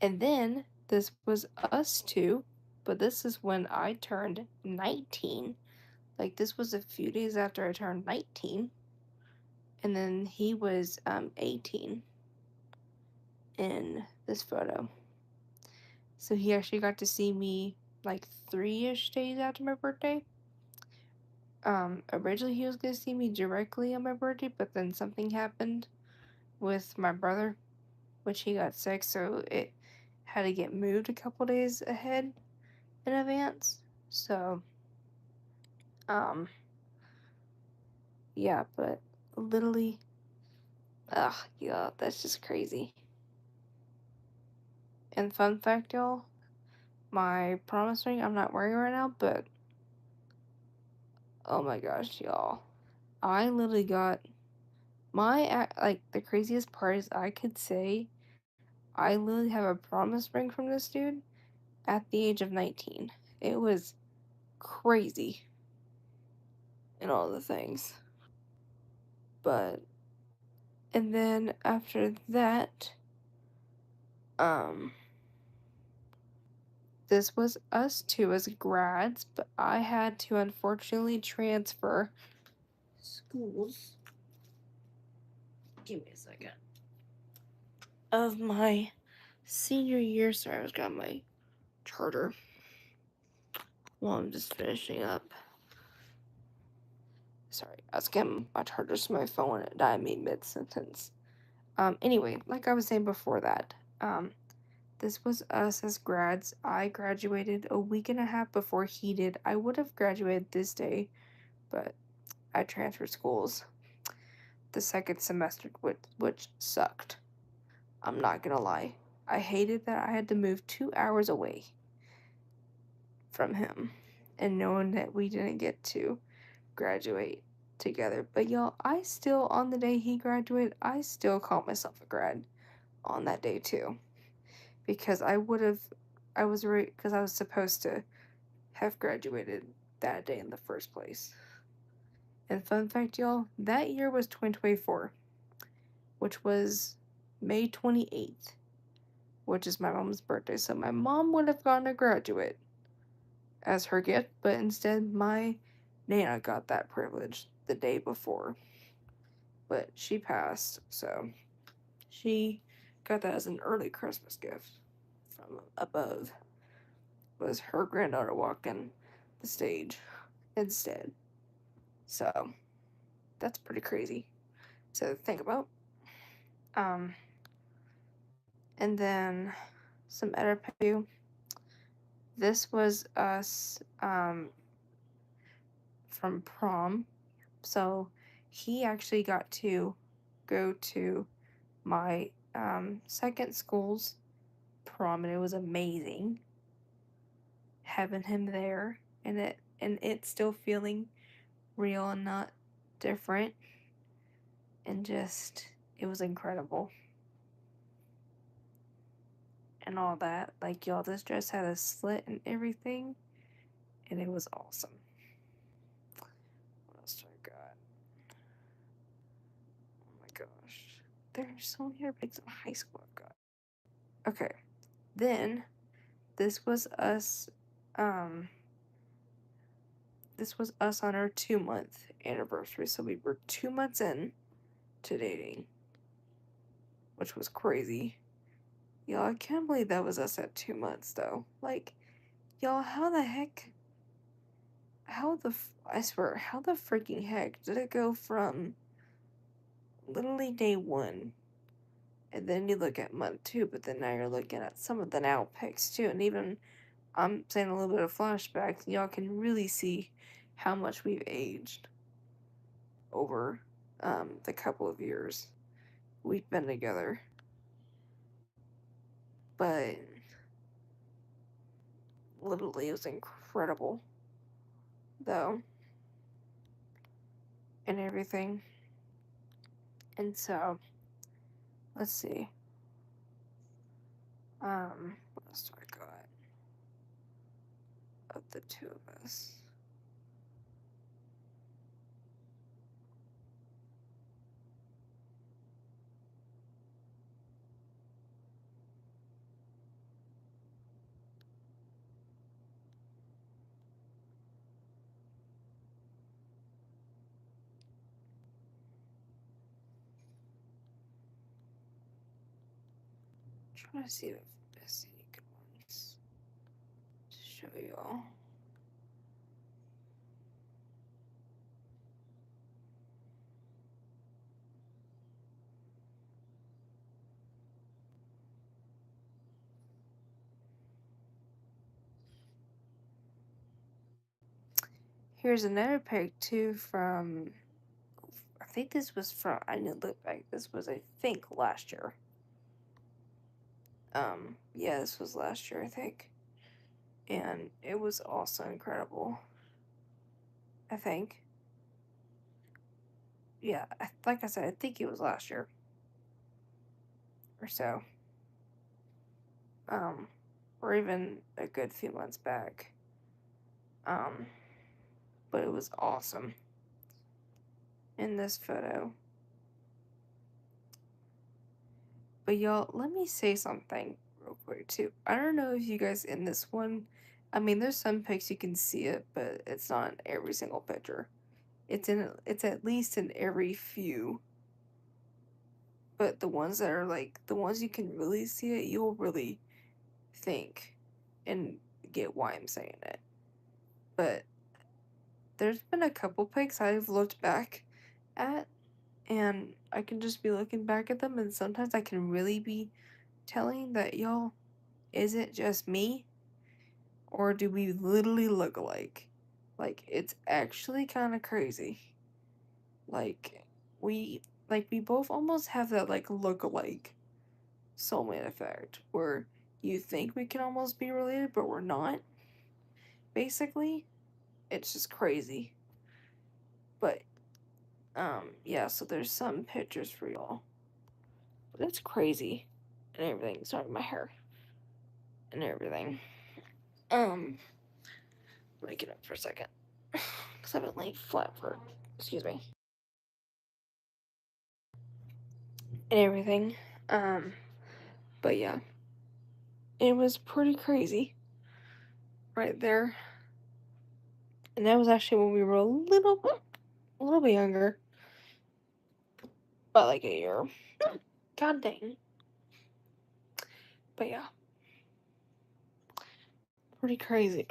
And then this was us two, but this is when I turned 19. Like this was a few days after I turned 19. And then he was 18 in this photo. So he actually got to see me like 3-ish days after my birthday. Originally he was gonna see me directly on my birthday, but then something happened with my brother, which he got sick, so it had to get moved a couple days ahead in advance. So, yeah, but literally, yeah, that's just crazy. And fun fact, y'all, my promise ring I'm not wearing right now, but oh my gosh, y'all, I literally got like the craziest part is I could say I literally have a promise ring from this dude at the age of 19. It was crazy and all the things. But and then after that, um this was us two as grads, but I had to unfortunately transfer schools. Give me a second. Of my senior year, sorry, I was got my charter while I'm just finishing up. Sorry, I was getting my charger to my phone and it died mid sentence. Anyway, like I was saying before that, this was us as grads. I graduated a week and a half before he did. I would have graduated this day, but I transferred schools the second semester, which sucked. I'm not gonna lie. I hated that I had to move 2 hours away from him and knowing that we didn't get to graduate together. But y'all, I still, on the day he graduated, I still called myself a grad on that day too. Because I would have, I was right, because I was supposed to have graduated that day in the first place. And fun fact, y'all, that year was 2024, which was May 28th, which is my mom's birthday. So my mom would have gotten a graduate as her gift, but instead my Nana got that privilege the day before. But she passed, so she got that as an early Christmas gift from above. Was her granddaughter walking the stage instead. So that's pretty crazy to think about. Um, and then some edit review. This was us from prom. So he actually got to go to my second school's prom, and it was amazing having him there, and it still feeling real and not different, and just it was incredible and all that. Like y'all, this dress had a slit and everything, and it was awesome. What else do I got? Oh my gosh, there's so many other pics in high school I've got. Okay, then this was us. Um, this was us on our 2-month anniversary, so we were 2 months in to dating, which was crazy. Y'all, I can't believe that was us at 2 months though. Like, y'all, how the heck I swear, how the freaking heck did it go from literally day 1, and then you look at month 2, but then now you're looking at some of the now pics too, and even I'm saying a little bit of flashbacks, y'all can really see how much we've aged over the couple of years we've been together. But literally, it was incredible, though, and everything. And so, let's see. What else do I got of the two of us? I'm trying to see if there's any good ones to show y'all. Here's another pic too from, I think this was from, I didn't look back, this was, I think, last year. Yeah, this was last year, I think. And it was also incredible, I think. Yeah, like I said, I think it was last year or so. Or even a good few months back. But it was awesome in this photo. But y'all, let me say something real quick too. I don't know if you guys in this one, I mean, there's some pics you can see it, but it's not in every single picture. It's at least in every few. But the ones that are like the ones you can really see it, you'll really think and get why I'm saying it. But there's been a couple pics I've looked back at, and I can just be looking back at them, and sometimes I can really be telling that, y'all, is it just me? Or do we literally look alike? Like, it's actually kind of crazy. Like, we, we both almost have that, like, look-alike soulmate effect, where you think we can almost be related, but we're not. Basically, it's just crazy. But, yeah, so there's some pictures for y'all. But it's crazy. And everything. Sorry, my hair. And everything. Let me get up for a second. Because I've been laying flat for, excuse me. And everything. But yeah. It was pretty crazy. Right there. And that was actually when we were a little bit younger. About like a year. God dang. But yeah. Pretty crazy.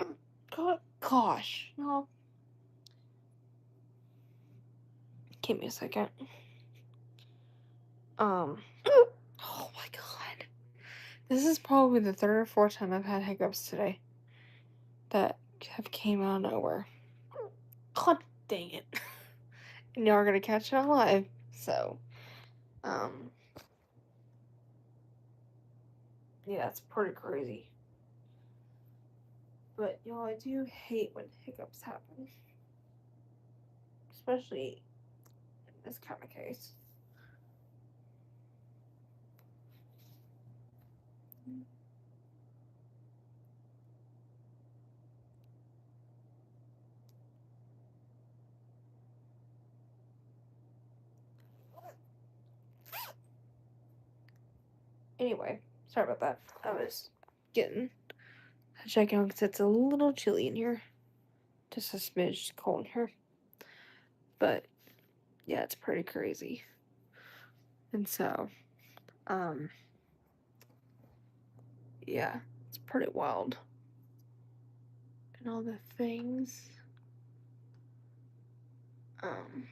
Gosh. No. Give me a second. Oh my god. This is probably the third or fourth time I've had hiccups today that have came out of nowhere. God dang it. And y'all are gonna catch it on live. So, um, yeah, it's pretty crazy. But y'all, I do hate when hiccups happen. Especially in this kind of case. Anyway, sorry about that. I was getting a check on because it's a little chilly in here. Just a smidge cold in here. But yeah, it's pretty crazy. And so, um, yeah, it's pretty wild. And all the things. Um,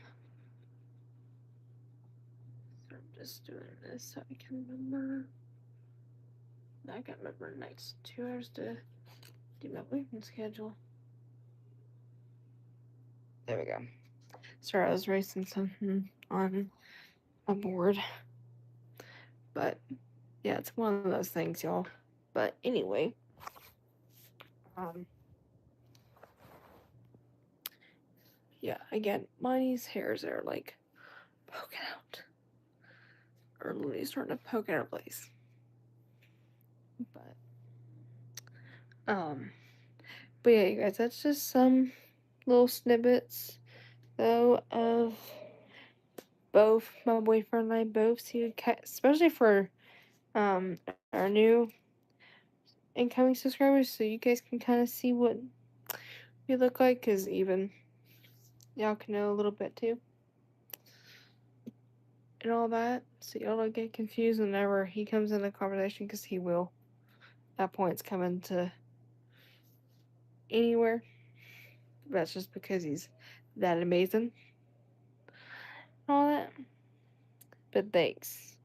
so I'm just doing this so I can remember. I can remember the next 2 hours to do my weekend schedule. There we go. Sorry, I was racing something on a board. But yeah, it's one of those things, y'all. But anyway, um, yeah, again, Miney's hairs are like poking out. Or literally starting to poke out of place. But um but yeah, you guys, that's just some little snippets though of both my boyfriend and I both see especially for our new incoming subscribers, so you guys can kind of see what we look like, because even y'all can know a little bit too and all that, so y'all don't get confused whenever he comes in the conversation, because he will at points come into anywhere. That's just because he's that amazing and all that. But thanks,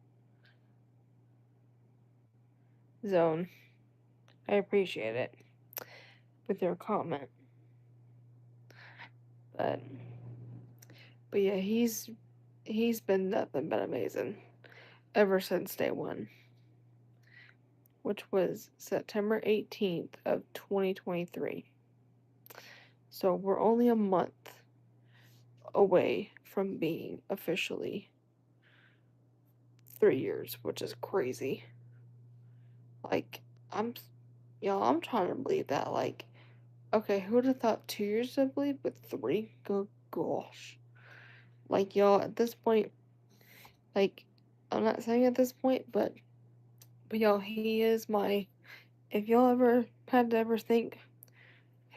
Zone. I appreciate it with your comment. But yeah, he's been nothing but amazing ever since day one, which was September 18th of 2023. So we're only a month away from being officially 3 years, which is crazy. Like, I'm, y'all, I'm trying to believe that. Like, okay, who would have thought 2 years to believe, but three? Good gosh. Like, y'all, at this point, like, I'm not saying at this point, but y'all, he is my. If y'all ever had to ever think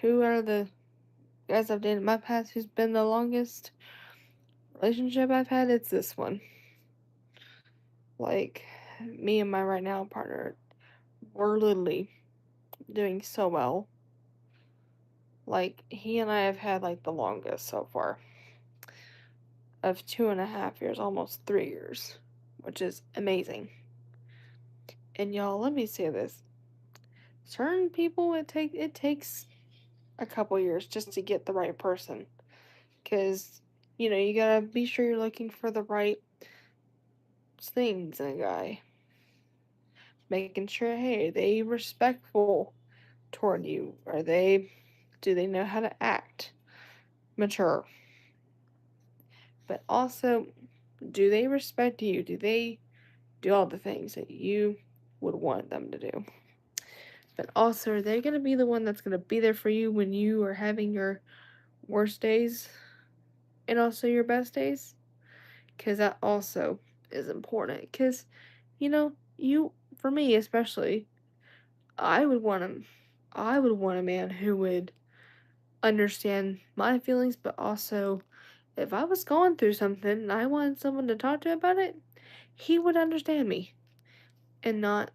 who are the guys I've dated in my past who's been the longest relationship I've had, it's this one. Like, me and my right now partner, we're literally doing so well. Like, he and I have had like the longest so far of 2.5 years, almost 3 years, which is amazing. And y'all, let me say this: certain people, it takes a couple years just to get the right person, because you gotta be sure you're looking for the right things in a guy, making sure, hey, they respectful toward you, or do they know how to act mature, but also, do they respect you? Do they do all the things that you would want them to do? But also, are they going to be the one that's going to be there for you when you are having your worst days and also your best days? Because that also is important. Because, for me especially, I would want a, I would want a man who would understand my feelings, but also, if I was going through something and I wanted someone to talk to about it, he would understand me and not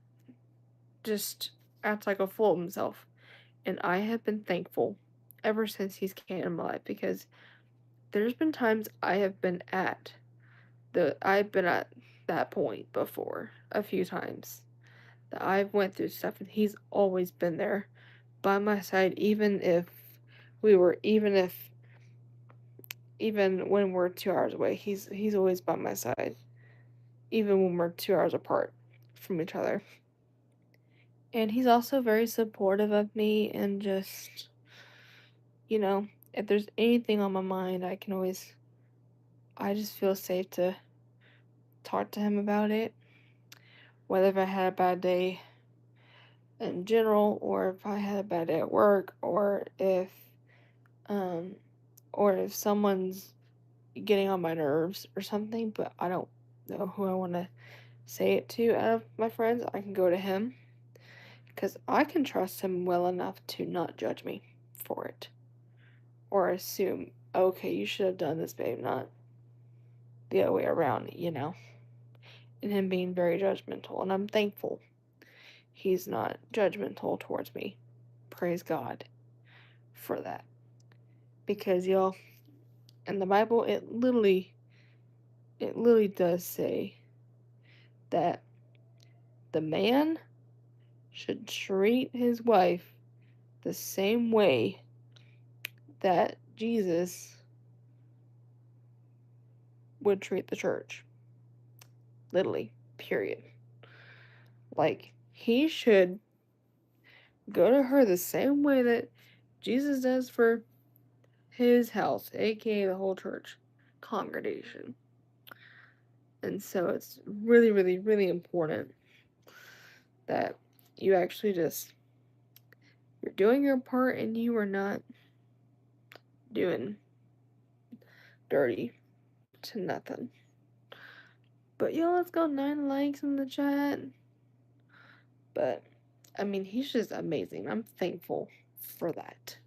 just act like a fool of himself. And I have been thankful ever since he's came in my life, because there's been times I've been at that point before a few times that I've went through stuff, and he's always been there by my side, even when we're 2 hours away, he's always by my side, even when we're 2 hours apart from each other. And he's also very supportive of me, and just, if there's anything on my mind, I just feel safe to talk to him about it. Whether if I had a bad day in general, or if I had a bad day at work, um, or if someone's getting on my nerves or something, but I don't know who I want to say it to out of my friends, I can go to him, because I can trust him well enough to not judge me for it, or assume, okay, you should have done this, babe, not the other way around. And him being very judgmental, and I'm thankful he's not judgmental towards me. Praise God for that. Because, y'all, In the Bible, it literally does say that the man should treat his wife the same way that Jesus would treat the church. Literally, period. Like, he should go to her the same way that Jesus does for his house, aka the whole church congregation. And so it's really, really, really important that you actually just, you're doing your part and you are not doing dirty to nothing. But yo, let's go 9 likes in the chat. But I mean, he's just amazing. I'm thankful for that.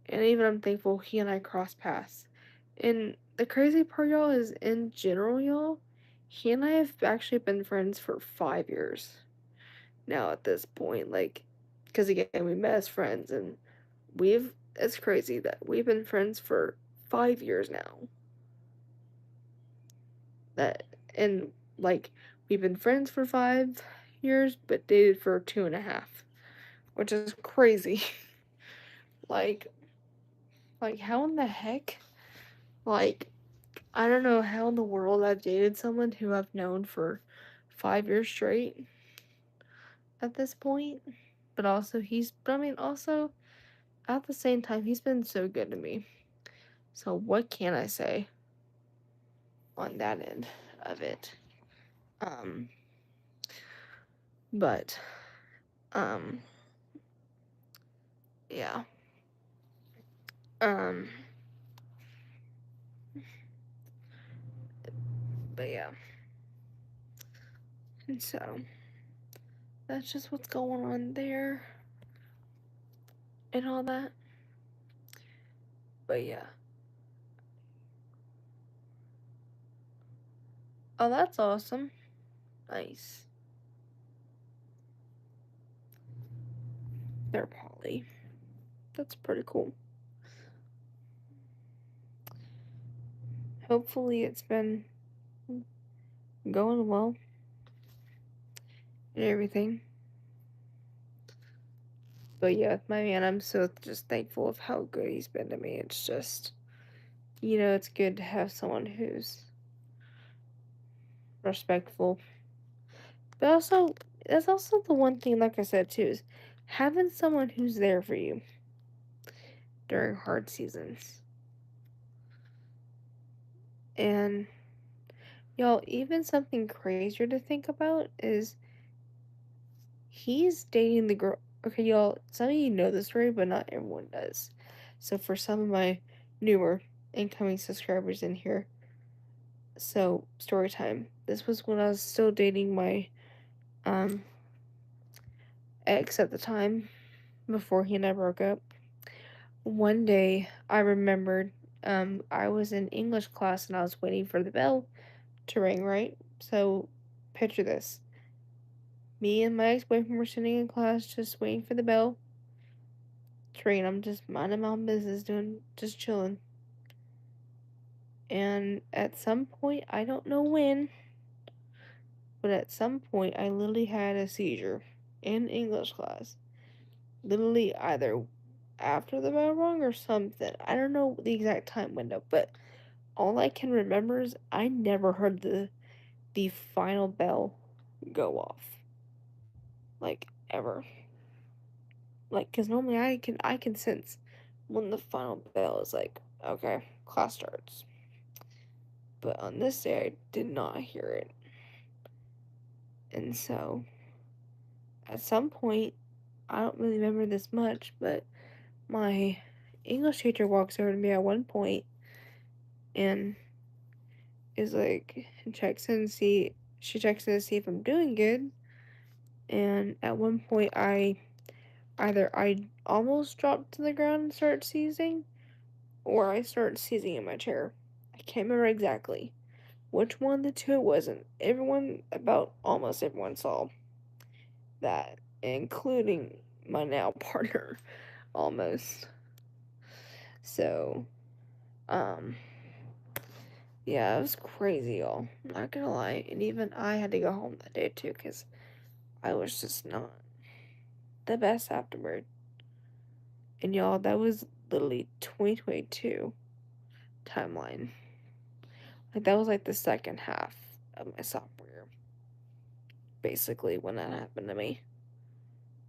And even I'm thankful he and I crossed paths. And the crazy part, y'all, is in general, y'all, he and I have actually been friends for 5 years now at this point. Like, because again, we met as friends, and it's crazy that we've been friends for 5 years now. That, and like, we've been friends for 5 years, but dated for 2.5, which is crazy. like, how in the heck? Like, I don't know how in the world I've dated someone who I've known for 5 years straight at this point. But also, also, at the same time, he's been so good to me. So, what can I say on that end of it? Um, but, um, yeah. Um, but yeah. And so, that's just what's going on there and all that. But yeah. Oh, that's awesome. Nice. They're poly. That's pretty cool. Hopefully, it's been going well and everything. But yeah, my man, I'm so just thankful of how good he's been to me. It's just, it's good to have someone who's respectful. But also, that's also the one thing, like I said too, is having someone who's there for you during hard seasons. And y'all, even something crazier to think about is he's dating the girl. Okay, y'all, some of you know this story, but not everyone does. So for some of my newer incoming subscribers in here, so story time. This was when I was still dating my um ex at the time before he and I broke up. One day I remembered I was in English class and I was waiting for the bell to ring, right? So picture this. Me and my ex-boyfriend were sitting in class just waiting for the bell to ring. I'm just minding my own business, just chilling. And at some point, I don't know when, but at some point I literally had a seizure in English class. Literally either after the bell rung or something. I don't know the exact time window, but all I can remember is I never heard the final bell go off. Like ever. Like cuz normally I can sense when the final bell is like, okay, class starts. But on this day I did not hear it. And so at some point, I don't really remember this much, but my English teacher walks over to me at one point and is like she checks in to see if I'm doing good. And at one point I almost dropped to the ground and started seizing, or I started seizing in my chair. I can't remember exactly which one of the two it wasn't. Almost everyone saw that, including my now partner, almost. So Um, yeah, it was crazy, y'all. Not gonna lie. And even I had to go home that day too, because I was just not the best afterward. And y'all, that was literally 2022 timeline. Like, that was like the second half of my sophomore year, basically, when that happened to me.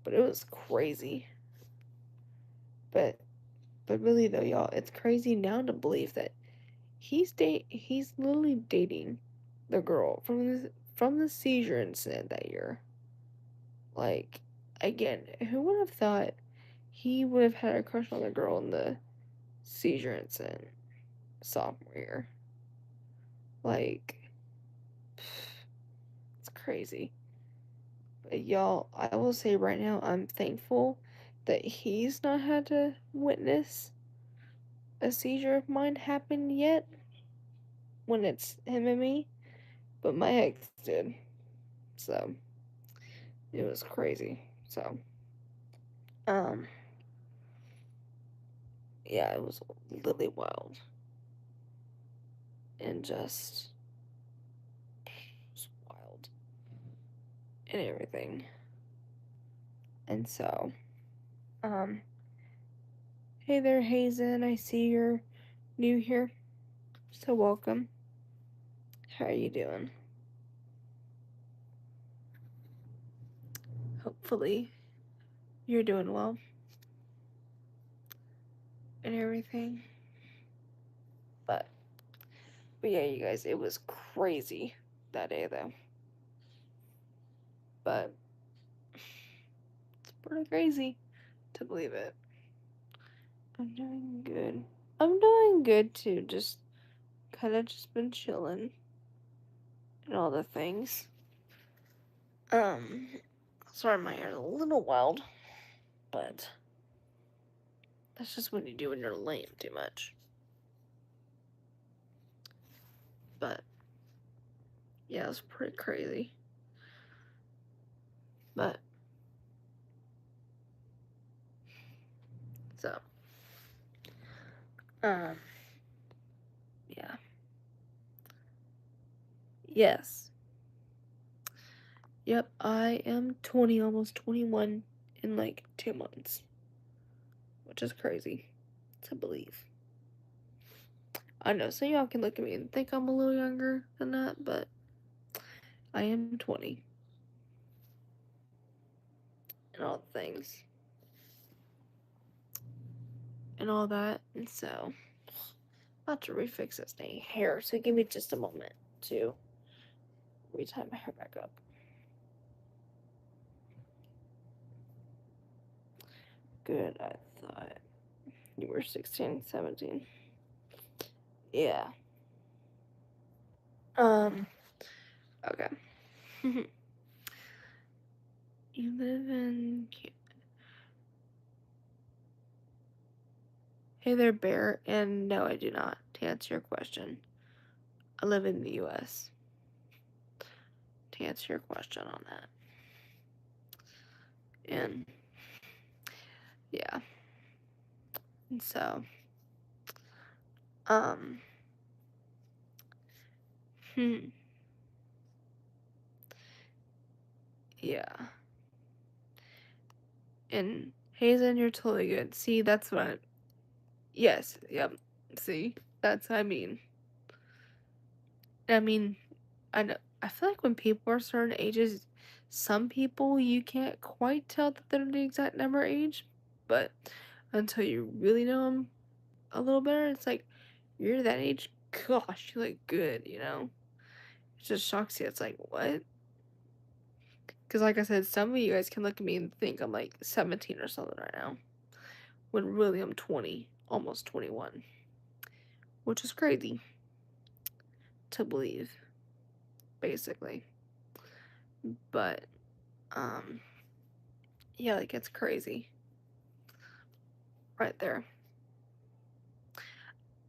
But it was crazy. But really though, y'all, it's crazy now to believe that he's literally dating the girl from the seizure incident that year. Like, again, who would have thought he would have had a crush on the girl in the seizure incident sophomore year? Like, it's crazy. But y'all, I will say right now, I'm thankful that he's not had to witness a seizure of mine happen yet when it's him and me, but my ex did. So, it was crazy. So, um, yeah, it was literally wild and just wild and everything. And so, um, hey there, Hazen. I see you're new here, so welcome. How are you doing? Hopefully, you're doing well and everything. But, yeah, you guys, it was crazy that day though. But it's pretty crazy to believe it. I'm doing good. I'm doing good too. Just kind of just been chilling and all the things. Um, sorry, my hair's a little wild, but that's just what you do when you're lame too much. But yeah, it's pretty crazy. But so, um, yeah, yes, yep, I am 20, almost 21 in like 2 months, which is crazy to believe. I know some y'all can look at me and think I'm a little younger than that, but I am 20 and all the things and all that, and so about to refix this dang hair, so give me just a moment to retie my hair back up. Good, I thought you were 16, 17. Yeah. Okay. You live in. Hey there, Bear. And no, I do not. To answer your question, I live in the U.S. To answer your question on that. And yeah. And so, um, hmm. Yeah. And Hazen, you're totally good. See, that's what I. Yes, yep. See, that's what I mean. I mean, I know. I feel like when people are certain ages, some people you can't quite tell that they're the exact number age, but until you really know them a little better, it's like you're that age. Gosh, you look good, you know. It just shocks you. It's like what? Because like I said, some of you guys can look at me and think I'm like 17 or something right now, when really I'm 20, almost 21, which is crazy to believe, basically. But yeah, like it's crazy right there.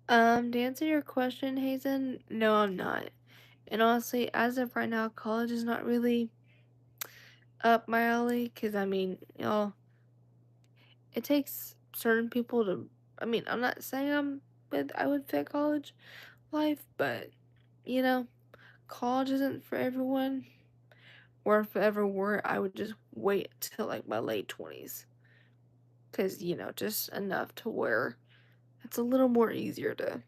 To answer your question, Hazen, no, I'm not. And honestly, as of right now, college is not really up my alley. Cause I mean, it takes certain people to. I mean, I'm not saying I'm with I would fit college life, but you know, college isn't for everyone. Or if it ever were, I would just wait till like my late 20s. Because, just enough to where it's a little more easier to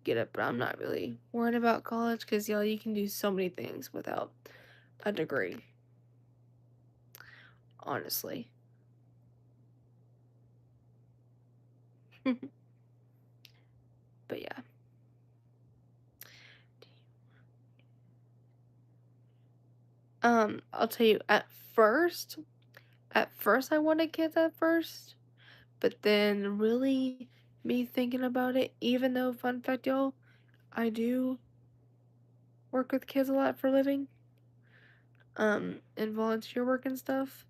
get it. But I'm not really worried about college because, y'all, you can do so many things without a degree, honestly. But yeah. I'll tell you, at first I wanted kids at first, but then really me thinking about it, even though, fun fact, y'all, I do work with kids a lot for a living, and volunteer work and stuff.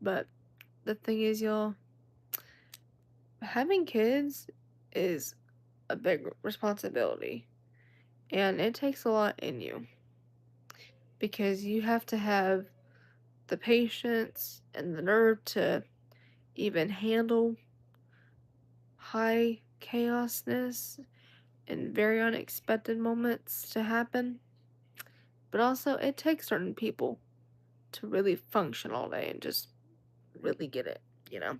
But the thing is, y'all, having kids is a big responsibility, and it takes a lot in you because you have to have the patience and the nerve to even handle high chaosness and very unexpected moments to happen. But also, it takes certain people to really function all day and just really get it, you know?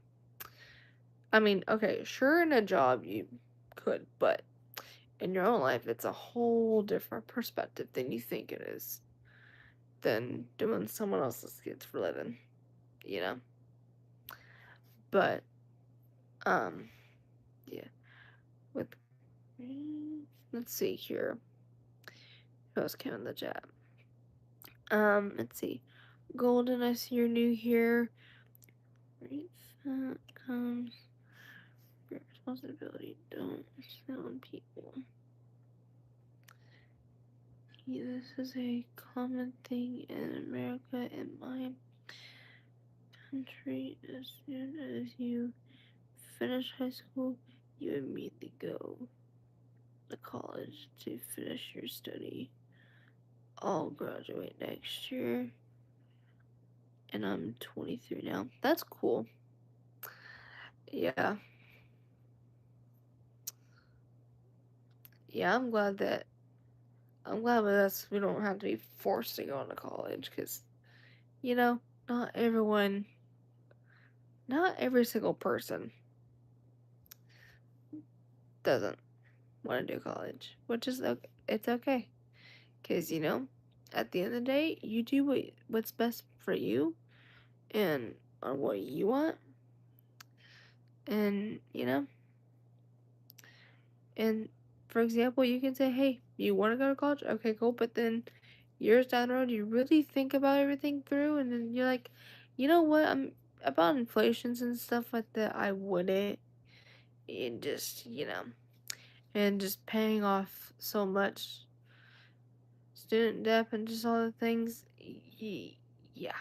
I mean, okay, sure, in a job you could, but in your own life, it's a whole different perspective than you think it is than doing someone else's kids for a living, you know? But, um, yeah, with, let's see here. Who else came in the chat? Let's see. Golden, I see you're new here. Right, that comes responsibility. Don't sound people. This is a common thing in America and my country. As soon as you finish high school, you immediately go to college to finish your study. I'll graduate next year, and I'm 23 now. That's cool. Yeah. Yeah, I'm glad with us we don't have to be forced to go to college because, you know, not everyone, not every single person doesn't want to do college, which is okay. It's okay. Because, at the end of the day, you do what's best for you and on what you want. And, and for example, you can say, hey, you want to go to college? Okay, cool. But then years down the road, you really think about everything through. And then you're like, you know what? About inflations and stuff like that, I wouldn't. And just, and just paying off so much student debt and just all the things, yeah,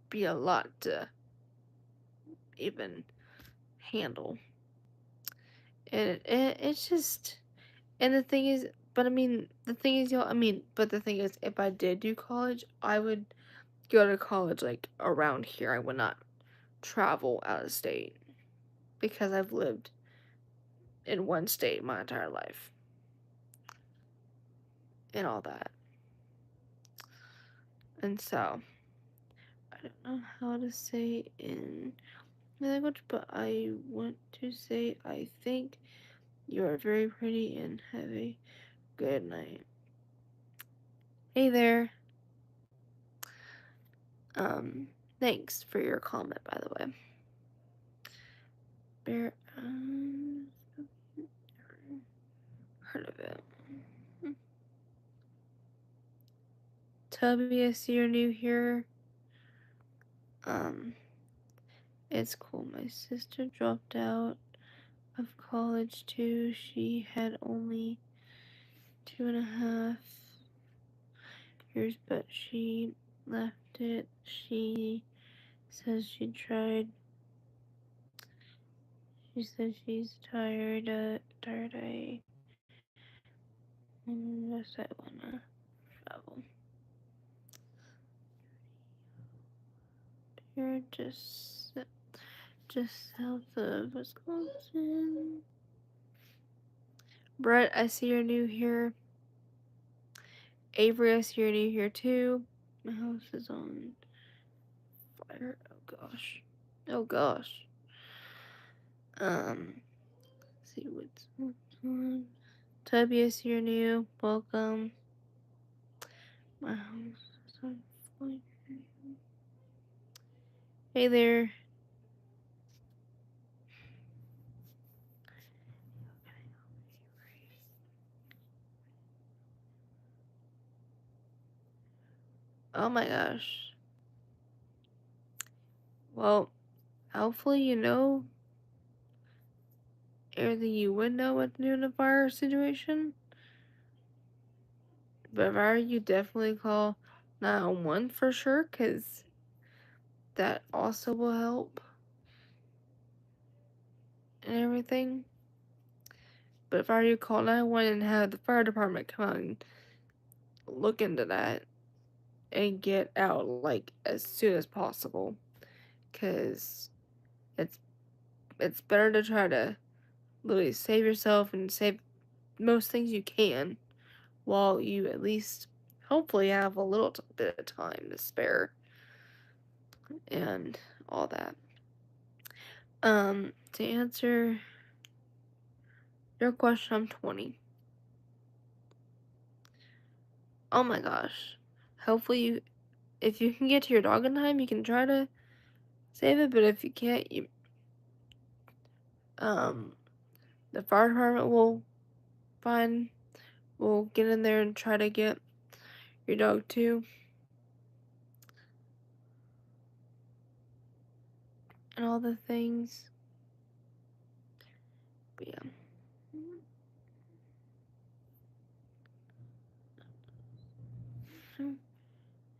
be a lot to even handle. And it's just, and the thing is, but I mean, the thing is, but the thing is, if I did do college, I would go to college like around here. I would not travel out of state because I've lived in one state my entire life and all that. And so, I don't know how to say in my language, but I want to say I think you are very pretty and have a good night. Hey there. Thanks for your comment, by the way. Bear, heard of it. Tubby, I see you're new here. Um, it's cool. My sister dropped out of college too. She had only 2.5 years, but she left it. She says she tried. She says she's tired. Yes, I wanna travel. You're just just south of Wisconsin. Brett, I see you're new here. Avery, I see you're new here too. My house is on fire. Oh gosh. Oh gosh. Let's see what's on. Tubby, I see you're new. Welcome. My house is on fire. Hey there. Oh my gosh. Well, hopefully you know everything you would know what to do in a fire situation. But if I were you, definitely call 911 for sure, because that also will help and everything. But if I were you, call 911 and have the fire department come out and look into that and get out like as soon as possible, because it's it's better to try to literally save yourself and save most things you can while you at least hopefully have a little bit of time to spare and all that. To answer your question, I'm 20. Oh my gosh. Hopefully you, if you can get to your dog in time, you can try to save it, but if you can't, um, the fire department find, will get in there and try to get your dog too. And all the things. But yeah.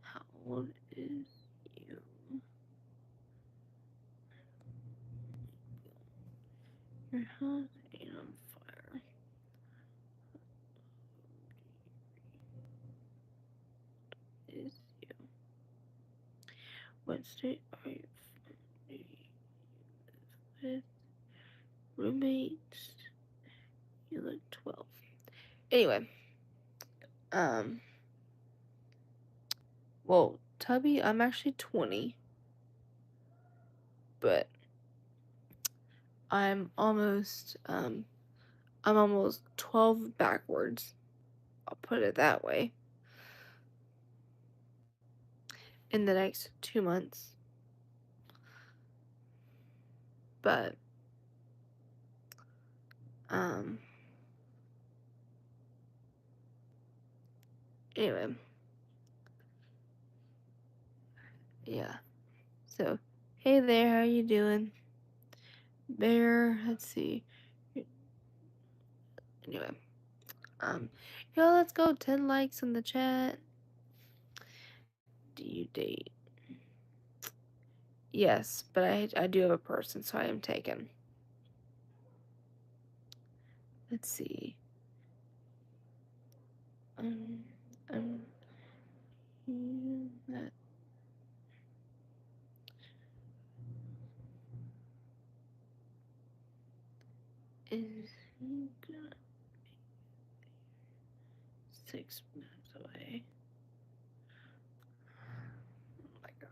How old is you? Your house ain't on fire. Is you? What state are you from? Do you live with roommates? You look 12. Anyway, um, well, Tubby, I'm actually 20, but I'm almost 12 backwards. I'll put it that way. In the next 2 months. But, um, anyway. Yeah. So, hey there, how you doing? Bear, let's see. Anyway, let's go 10 likes in the chat. Do you date? Yes, but I do have a person, so I am taken. Let's see. Um, um, that is good. 6 minutes away. Oh my god.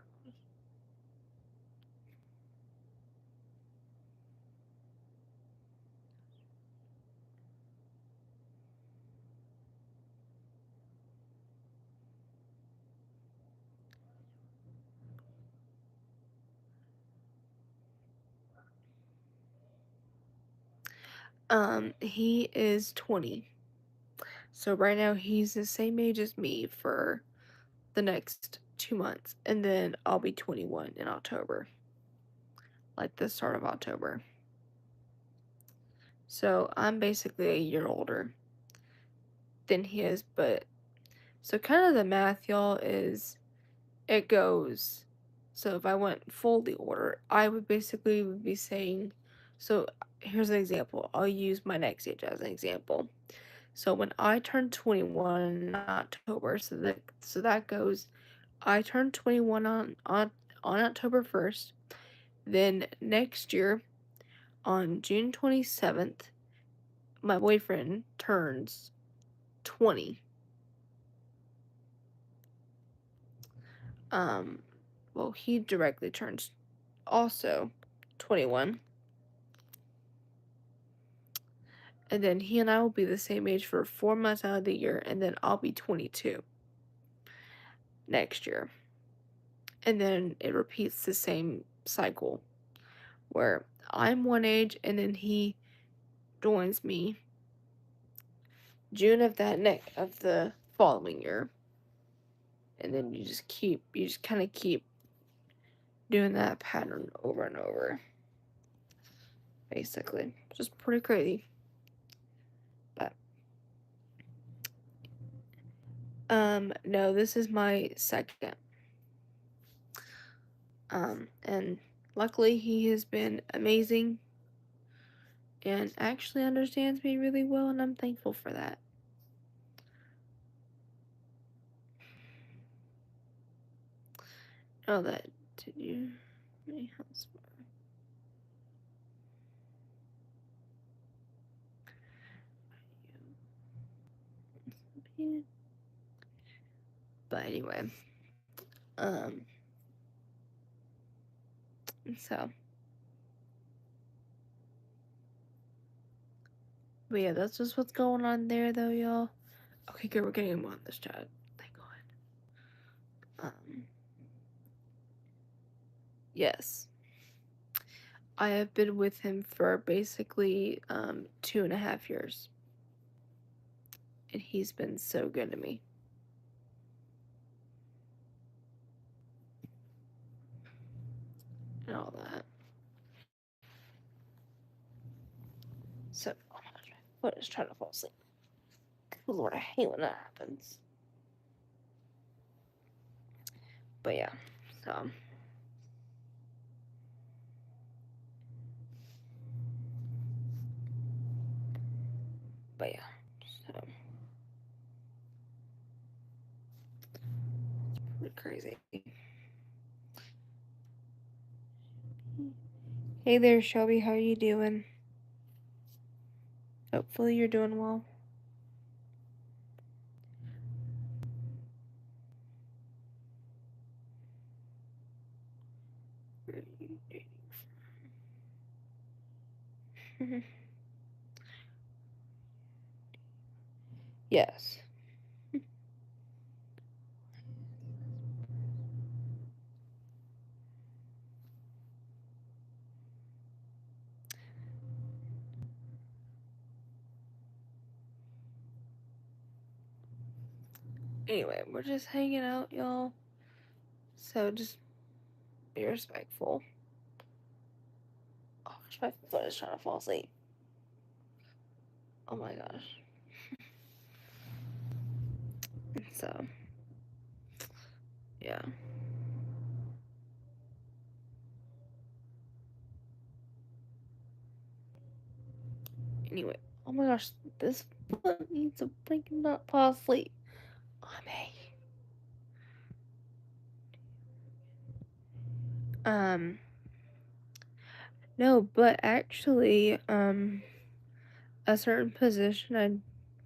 He is 20. So right now he's the same age as me for the next 2 months, and then I'll be 21 in October, like the start of October. So I'm basically a year older than he is, but so kind of the math, y'all, is it goes. So if I went fully older, I would basically be saying, so here's an example. I'll use my next age as an example. So when I turned 21 in October, so that goes, I turned 21 on October 1st. Then next year, on June 27th, my boyfriend turns 20. Um, well, he directly turns also 21. And then he and I will be the same age for 4 months out of the year, and then I'll be 22 next year. And then it repeats the same cycle where I'm one age and then he joins me June of the following year. And then you just kind of keep doing that pattern over and over. Basically. Just pretty crazy. But no, this is my second. And luckily he has been amazing and actually understands me really well, and I'm thankful for that. Oh, that did you? But anyway, so, but yeah, that's just what's going on there, though, y'all. Okay, good, we're getting him on this chat. Thank God. Yes. I have been with him for basically 2.5 years. And he's been so good to me. And all that. So, oh my gosh, my foot is trying to fall asleep. Good Lord, I hate when that happens. But yeah, so. But yeah, so. Pretty crazy. Hey there, Shelby, how are you doing? Hopefully you're doing well. Yes. Anyway, we're just hanging out, y'all. So just be respectful. Oh gosh, my foot is trying to fall asleep. Oh my gosh. So, yeah. Anyway, oh my gosh, this foot needs to freaking not fall asleep. I'm no, but actually, a certain position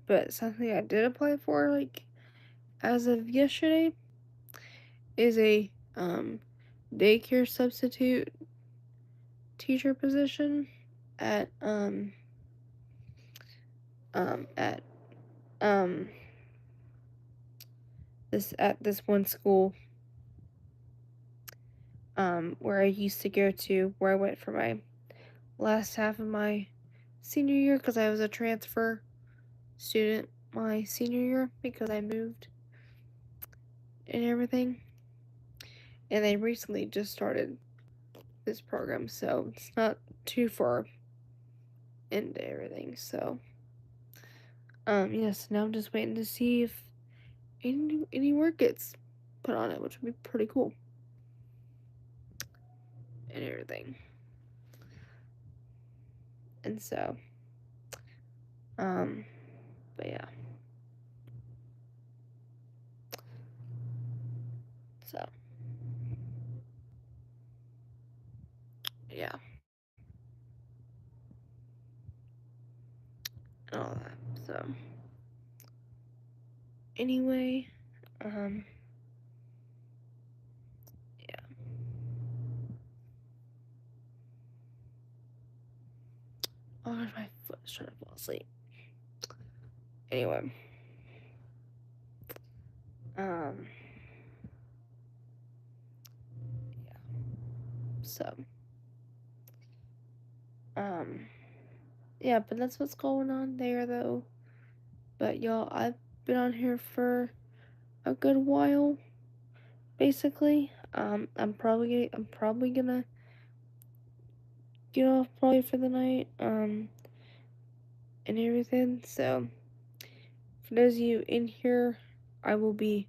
but something I did apply for, like, as of yesterday, is a, daycare substitute teacher position at, at, um, this one school, where I used to go to, where I went for my last half of my senior year, because I was a transfer student my senior year, because I moved and everything. And they recently just started this program, so it's not too far into everything. So, yes, now I'm just waiting to see if any work gets put on it, which would be pretty cool. And everything. And so, but yeah. So, yeah, and all that. So anyway, um, yeah. Oh, my foot is trying to fall asleep. Anyway, um, yeah. So, um, yeah, but that's what's going on there, though. But y'all, I've been on here for a good while, basically. I'm probably gonna get off probably for the night, and everything. So, for those of you in here, I will be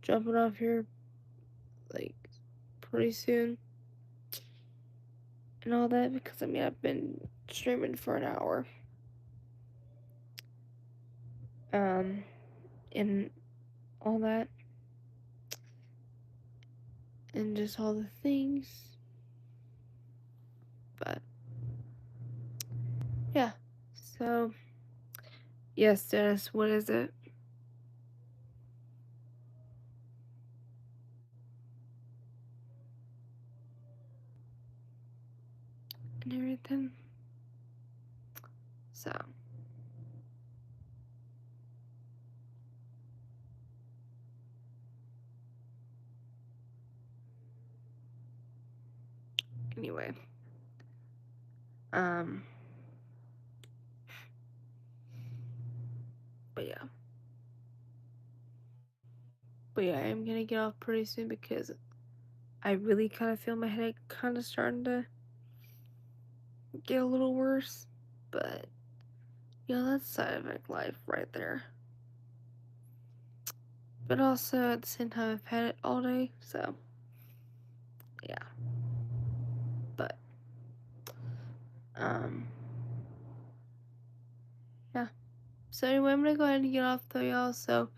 jumping off here like pretty soon and all that because I mean I've been streaming for an hour. Um, and all that, and just all the things. But yeah, so yes, Dennis, what is it? And everything. So anyway, um, but yeah, I am gonna get off pretty soon because I really kind of feel my headache kind of starting to get a little worse. But yeah, that's side effect life right there. But also at the same time, I've had it all day, so yeah. But um, yeah. So anyway, I'm gonna go ahead and get off though, y'all. So